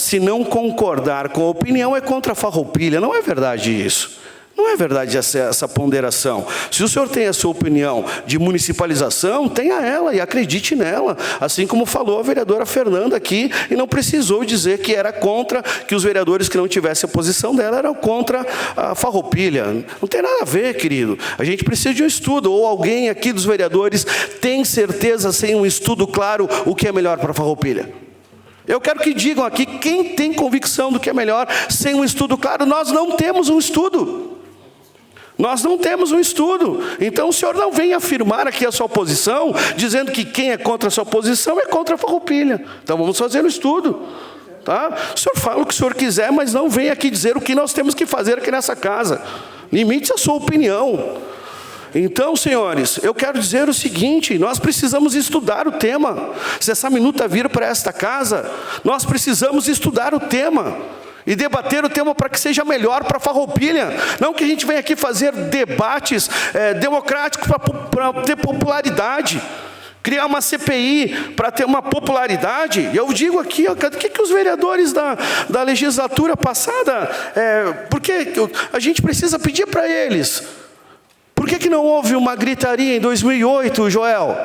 se não concordar com a opinião é contra a farroupilha. Não é verdade isso. Não é verdade essa ponderação. Se o senhor tem a sua opinião de municipalização, tenha ela e acredite nela. Assim como falou a vereadora Fernanda aqui, e não precisou dizer que era contra, que os vereadores que não tivessem a posição dela eram contra a farroupilha. Não tem nada a ver, querido. A gente precisa de um estudo, ou alguém aqui dos vereadores tem certeza, sem um estudo claro, o que é melhor para a farroupilha? Eu quero que digam aqui quem tem convicção do que é melhor, sem um estudo claro. Nós não temos um estudo. Nós não temos um estudo. Então o senhor não vem afirmar aqui a sua posição, dizendo que quem é contra a sua posição é contra a farroupilha. Então vamos fazer um estudo. Tá? O senhor fala o que o senhor quiser, mas não vem aqui dizer o que nós temos que fazer aqui nessa casa. Limite a sua opinião. Então, senhores, eu quero dizer o seguinte: nós precisamos estudar o tema. Se essa minuta vir para esta casa, nós precisamos estudar o tema e debater o tema para que seja melhor para a farroupilha. Não que a gente venha aqui fazer debates democráticos para ter popularidade, criar uma CPI para ter uma popularidade. Eu digo aqui, o que os vereadores da legislatura passada, porque a gente precisa pedir para eles. Por que não houve uma gritaria em 2008, Joel?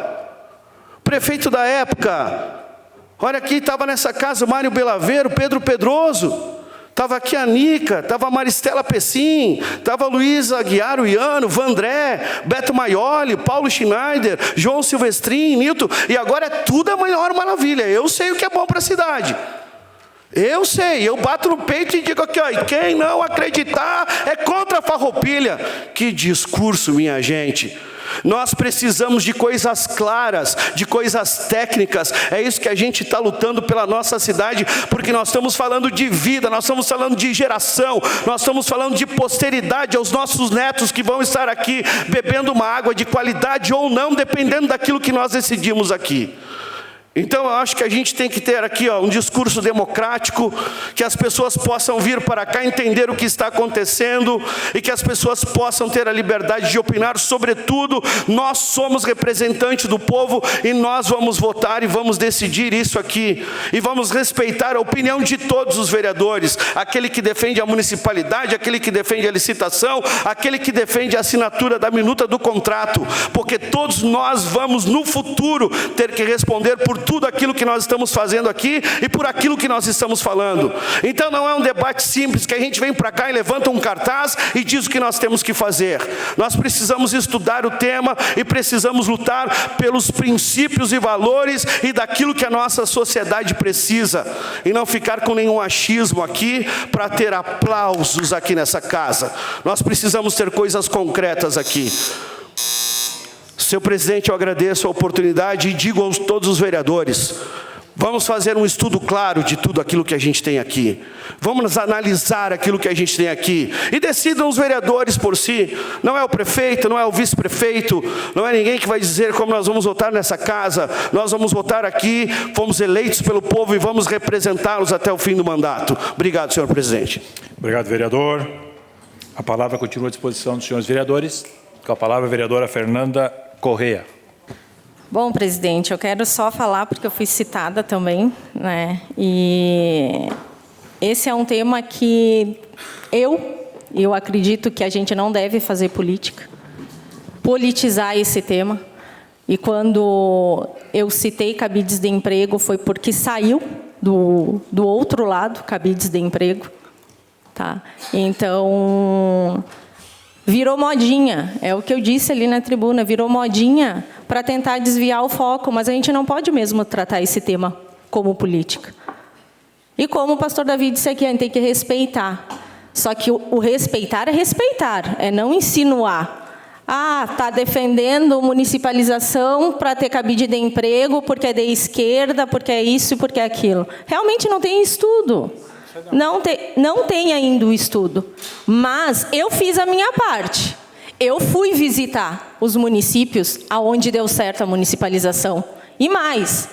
O prefeito da época, olha aqui, estava nessa casa o Mário Belaveiro, Pedro Pedroso, estava aqui a Nica, estava a Maristela Pessim, estava a Luísa Aguiar Uiano, Vandré, Beto Maioli, Paulo Schneider, João Silvestrin, Nilton, e agora é tudo a maior maravilha. Eu sei o que é bom para a cidade. Eu sei, eu bato no peito e digo aqui, ó, e quem não acreditar é contra a farroupilha. Que discurso, minha gente. Nós precisamos de coisas claras, de coisas técnicas. É isso que a gente está lutando pela nossa cidade, porque nós estamos falando de vida, nós estamos falando de geração, nós estamos falando de posteridade aos nossos netos que vão estar aqui bebendo uma água de qualidade ou não, dependendo daquilo que nós decidimos aqui. Então eu acho que a gente tem que ter aqui, ó, um discurso democrático, que as pessoas possam vir para cá, entender o que está acontecendo e que as pessoas possam ter a liberdade de opinar. Sobretudo, nós somos representantes do povo e nós vamos votar e vamos decidir isso aqui. E vamos respeitar a opinião de todos os vereadores, aquele que defende a municipalidade, aquele que defende a licitação, aquele que defende a assinatura da minuta do contrato, porque todos nós vamos no futuro ter que responder por tudo aquilo que nós estamos fazendo aqui e por aquilo que nós estamos falando. Então não é um debate simples que a gente vem para cá e levanta um cartaz e diz o que nós temos que fazer. Nós precisamos estudar o tema e precisamos lutar pelos princípios e valores e daquilo que a nossa sociedade precisa, e não ficar com nenhum achismo aqui para ter aplausos aqui nessa casa. Nós precisamos ter coisas concretas aqui. Senhor presidente, eu agradeço a oportunidade e digo a todos os vereadores: vamos fazer um estudo claro de tudo aquilo que a gente tem aqui. Vamos analisar aquilo que a gente tem aqui. E decidam os vereadores por si. Não é o prefeito, não é o vice-prefeito, não é ninguém que vai dizer como nós vamos votar nessa casa. Nós vamos votar aqui, fomos eleitos pelo povo e vamos representá-los até o fim do mandato. Obrigado, senhor presidente. Obrigado, vereador. A palavra continua à disposição dos senhores vereadores. Com a palavra, a vereadora Fernanda Correia. Bom, presidente, eu quero só falar porque eu fui citada também, né? E esse é um tema que eu acredito que a gente não deve fazer política, politizar esse tema. E quando eu citei cabides de emprego foi porque saiu do outro lado, cabides de emprego, tá? Então, virou modinha, é o que eu disse ali na tribuna, virou modinha para tentar desviar o foco, mas a gente não pode mesmo tratar esse tema como política. E como o pastor Davi disse aqui, a gente tem que respeitar. Só que o respeitar é respeitar, é não insinuar. Ah, está defendendo municipalização para ter cabide de emprego, porque é de esquerda, porque é isso e porque é aquilo. Realmente não tem estudo. Não tem ainda o estudo. Mas eu fiz a minha parte. Eu fui visitar os municípios aonde deu certo a municipalização. E mais,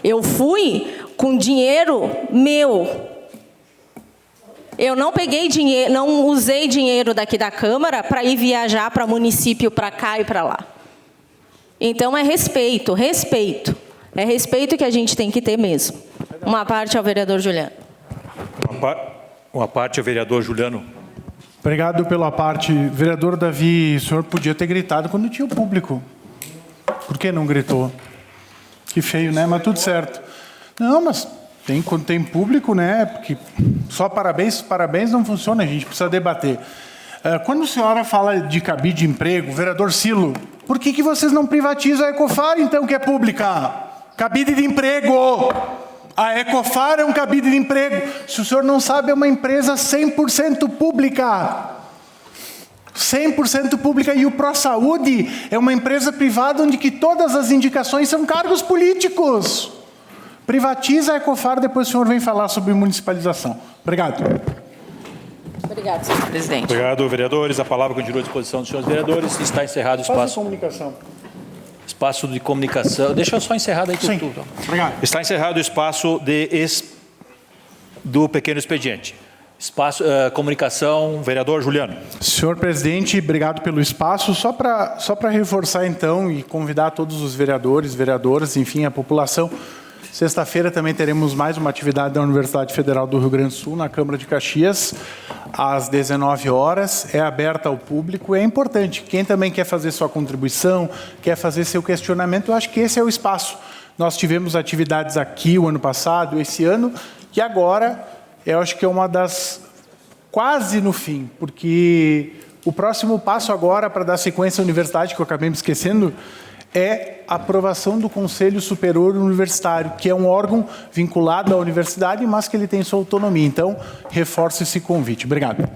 eu fui com dinheiro meu. Eu não peguei dinheiro, não usei dinheiro daqui da Câmara para ir viajar para município, para cá e para lá. Então é respeito. É respeito que a gente tem que ter mesmo. Uma parte ao vereador Juliano. Uma parte ao vereador Juliano. Obrigado pela parte. Vereador Davi, o senhor podia ter gritado quando tinha o público. Por que não gritou? Que feio, né? Mas tudo certo. Não, mas quando tem público, né? Porque só parabéns não funciona, a gente precisa debater. Quando a senhora fala de cabide de emprego, vereador Silo, por que vocês não privatizam a Ecofar, então, que é pública? Cabide de emprego! A Ecofar é um cabide de emprego. Se o senhor não sabe, é uma empresa 100% pública. 100% pública. E o ProSaúde é uma empresa privada onde que todas as indicações são cargos políticos. Privatiza a Ecofar, depois o senhor vem falar sobre municipalização. Obrigado. Obrigado, senhor presidente. Obrigado, vereadores. A palavra continua à disposição dos senhores vereadores. Está encerrado o espaço. Espaço de comunicação. Deixa eu só encerrar daí tudo. Obrigado. Está encerrado o espaço do pequeno expediente. Espaço, comunicação, vereador Juliano. Senhor presidente, obrigado pelo espaço. Só para reforçar, então, e convidar todos os vereadores, vereadoras, enfim, a população. Sexta-feira também teremos mais uma atividade da Universidade Federal do Rio Grande do Sul, na Câmara de Caxias, às 19 horas. É aberta ao público. É importante. Quem também quer fazer sua contribuição, quer fazer seu questionamento, eu acho que esse é o espaço. Nós tivemos atividades aqui o ano passado, esse ano, e agora eu acho que é uma das quase no fim, porque o próximo passo agora para dar sequência à universidade, que eu acabei me esquecendo, é a aprovação do Conselho Superior Universitário, que é um órgão vinculado à universidade, mas que ele tem sua autonomia. Então, reforço esse convite. Obrigado.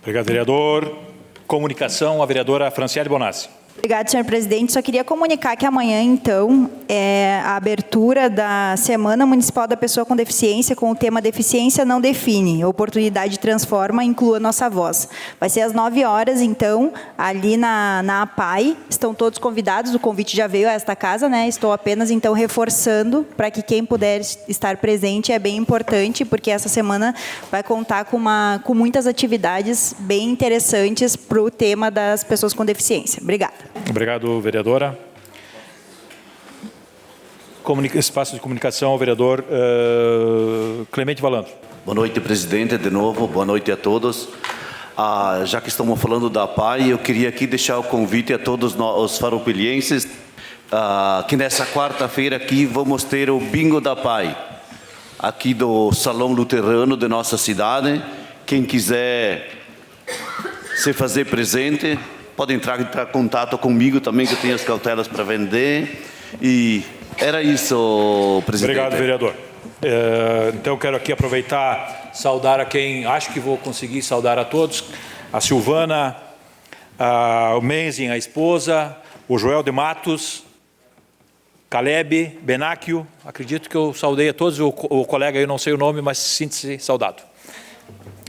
Obrigado, vereador. Comunicação, a vereadora Franciele Bonassi. Obrigada, senhor presidente. Só queria comunicar que amanhã, então, é a abertura da Semana Municipal da Pessoa com Deficiência, com o tema Deficiência Não Define. Oportunidade Transforma, Inclua Nossa Voz. Vai ser às 9 horas, então, ali na APAI. Estão todos convidados, o convite já veio a esta casa, né? Estou apenas, então, reforçando para que quem puder estar presente é bem importante, porque essa semana vai contar com muitas atividades bem interessantes para o tema das pessoas com deficiência. Obrigada. Obrigado, vereadora. Espaço de comunicação ao vereador Clemente Valandro. Boa noite, presidente, de novo. Boa noite a todos. Já que estamos falando da APAI, eu queria aqui deixar o convite a todos os farroupilhenses que nessa quarta-feira aqui vamos ter o Bingo da Pai, aqui do Salão Luterano de nossa cidade. Quem quiser se fazer presente, pode entrar em contato comigo também, que eu tenho as cautelas para vender. E era isso, presidente. Obrigado, vereador. Então, quero aqui aproveitar, saudar a quem acho que vou conseguir saudar a todos. A Silvana, o Menzin, a esposa, o Joel de Matos, Caleb, Benáquio, acredito que eu saudei a todos, o colega eu não sei o nome, mas sinta-se saudado.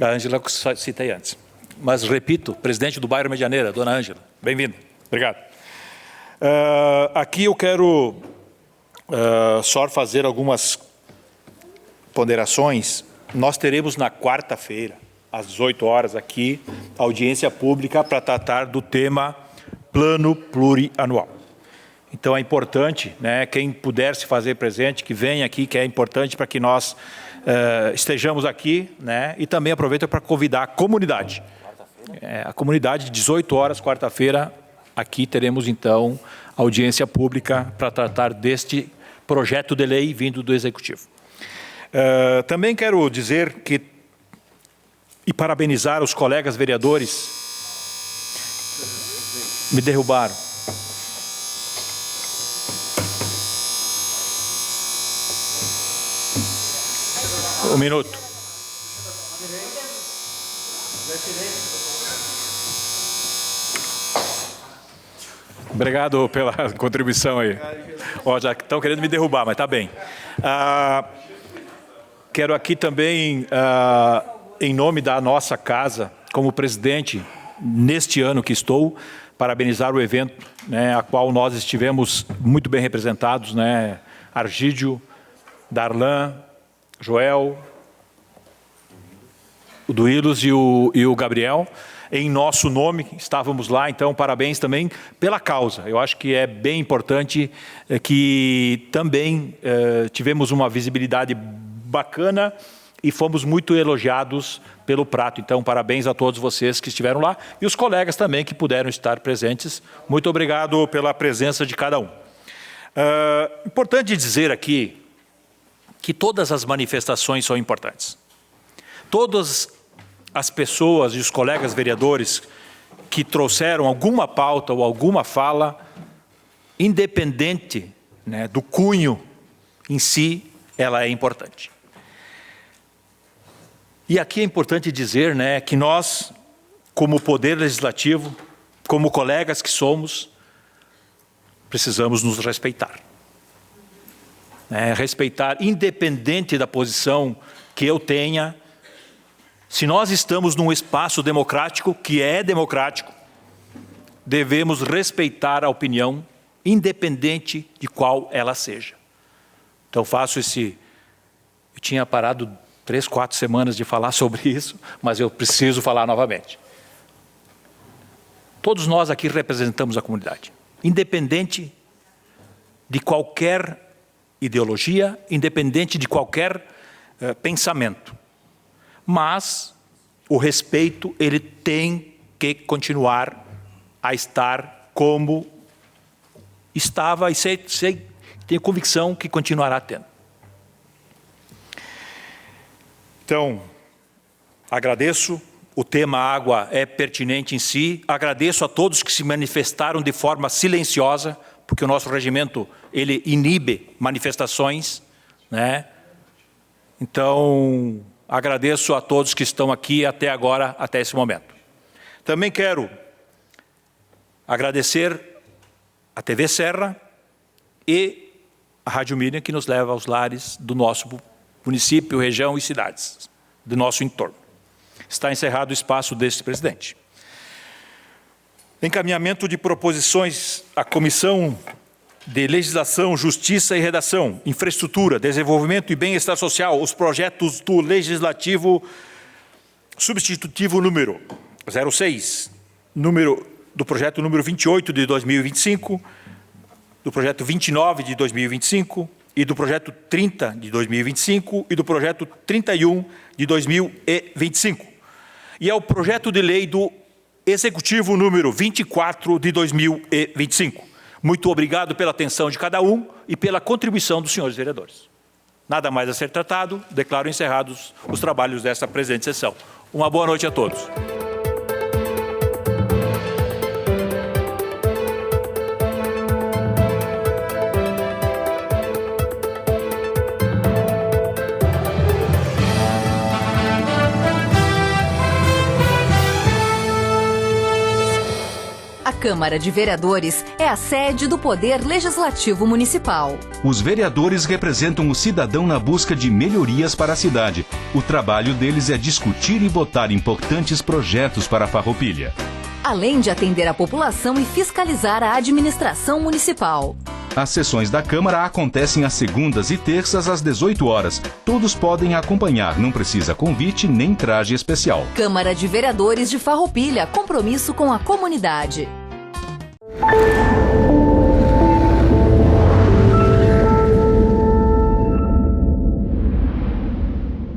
A Ângela que citei antes. Mas repito, presidente do bairro Medianeira, dona Ângela, bem-vinda. Obrigado. Aqui eu quero só fazer algumas ponderações. Nós teremos na quarta-feira, às 18 horas aqui, audiência pública para tratar do tema Plano Plurianual. Então é importante, né, quem puder se fazer presente, que venha aqui, que é importante para que nós estejamos aqui, né, e também aproveito para convidar a comunidade. A comunidade, 18 horas, quarta-feira, aqui teremos então audiência pública para tratar deste projeto de lei vindo do Executivo. Também quero dizer que, e parabenizar os colegas vereadores, me derrubaram. Um minuto. Obrigado pela contribuição aí. Já estão querendo me derrubar, mas está bem. Quero aqui também, em nome da nossa casa, como presidente, neste ano que estou, parabenizar o evento, né, a qual nós estivemos muito bem representados, né, Argídio, Darlan, Joel, o Duílos e o Gabriel. Em nosso nome, estávamos lá, então parabéns também pela causa. Eu acho que é bem importante que também tivemos uma visibilidade bacana e fomos muito elogiados pelo prato. Então, parabéns a todos vocês que estiveram lá e os colegas também que puderam estar presentes. Muito obrigado pela presença de cada um. Importante dizer aqui que todas as manifestações são importantes. Todas as pessoas e os colegas vereadores que trouxeram alguma pauta ou alguma fala, independente, né, do cunho em si, ela é importante. E aqui é importante dizer, né, que nós, como Poder Legislativo, como colegas que somos, precisamos nos respeitar. Respeitar, independente da posição que eu tenha. Se nós estamos num espaço democrático, que é democrático, devemos respeitar a opinião, independente de qual ela seja. Então faço esse... Eu tinha parado 3, 4 semanas de falar sobre isso, mas eu preciso falar novamente. Todos nós aqui representamos a comunidade, independente de qualquer ideologia, independente de qualquer pensamento. Mas o respeito, ele tem que continuar a estar como estava e tenho convicção que continuará tendo. Então, agradeço, o tema água é pertinente em si, agradeço a todos que se manifestaram de forma silenciosa, porque o nosso regimento, ele inibe manifestações, né? Então, agradeço a todos que estão aqui até agora, até esse momento. Também quero agradecer a TV Serra e a Rádio Miriam, que nos leva aos lares do nosso município, região e cidades, do nosso entorno. Está encerrado o espaço deste presidente. Encaminhamento de proposições à Comissão de Legislação, Justiça e Redação, Infraestrutura, Desenvolvimento e Bem-Estar Social, os projetos do Legislativo substitutivo número 06, do projeto número 28 de 2025, do projeto 29 de 2025 e do projeto 30 de 2025 e do projeto 31 de 2025. E é o projeto de lei do Executivo número 24 de 2025. Muito obrigado pela atenção de cada um e pela contribuição dos senhores vereadores. Nada mais a ser tratado, declaro encerrados os trabalhos desta presente sessão. Uma boa noite a todos. A Câmara de Vereadores é a sede do Poder Legislativo Municipal. Os vereadores representam o cidadão na busca de melhorias para a cidade. O trabalho deles é discutir e votar importantes projetos para a Farroupilha. Além de atender a população e fiscalizar a administração municipal. As sessões da Câmara acontecem às segundas e terças às 18 horas. Todos podem acompanhar, não precisa convite nem traje especial. Câmara de Vereadores de Farroupilha, compromisso com a comunidade.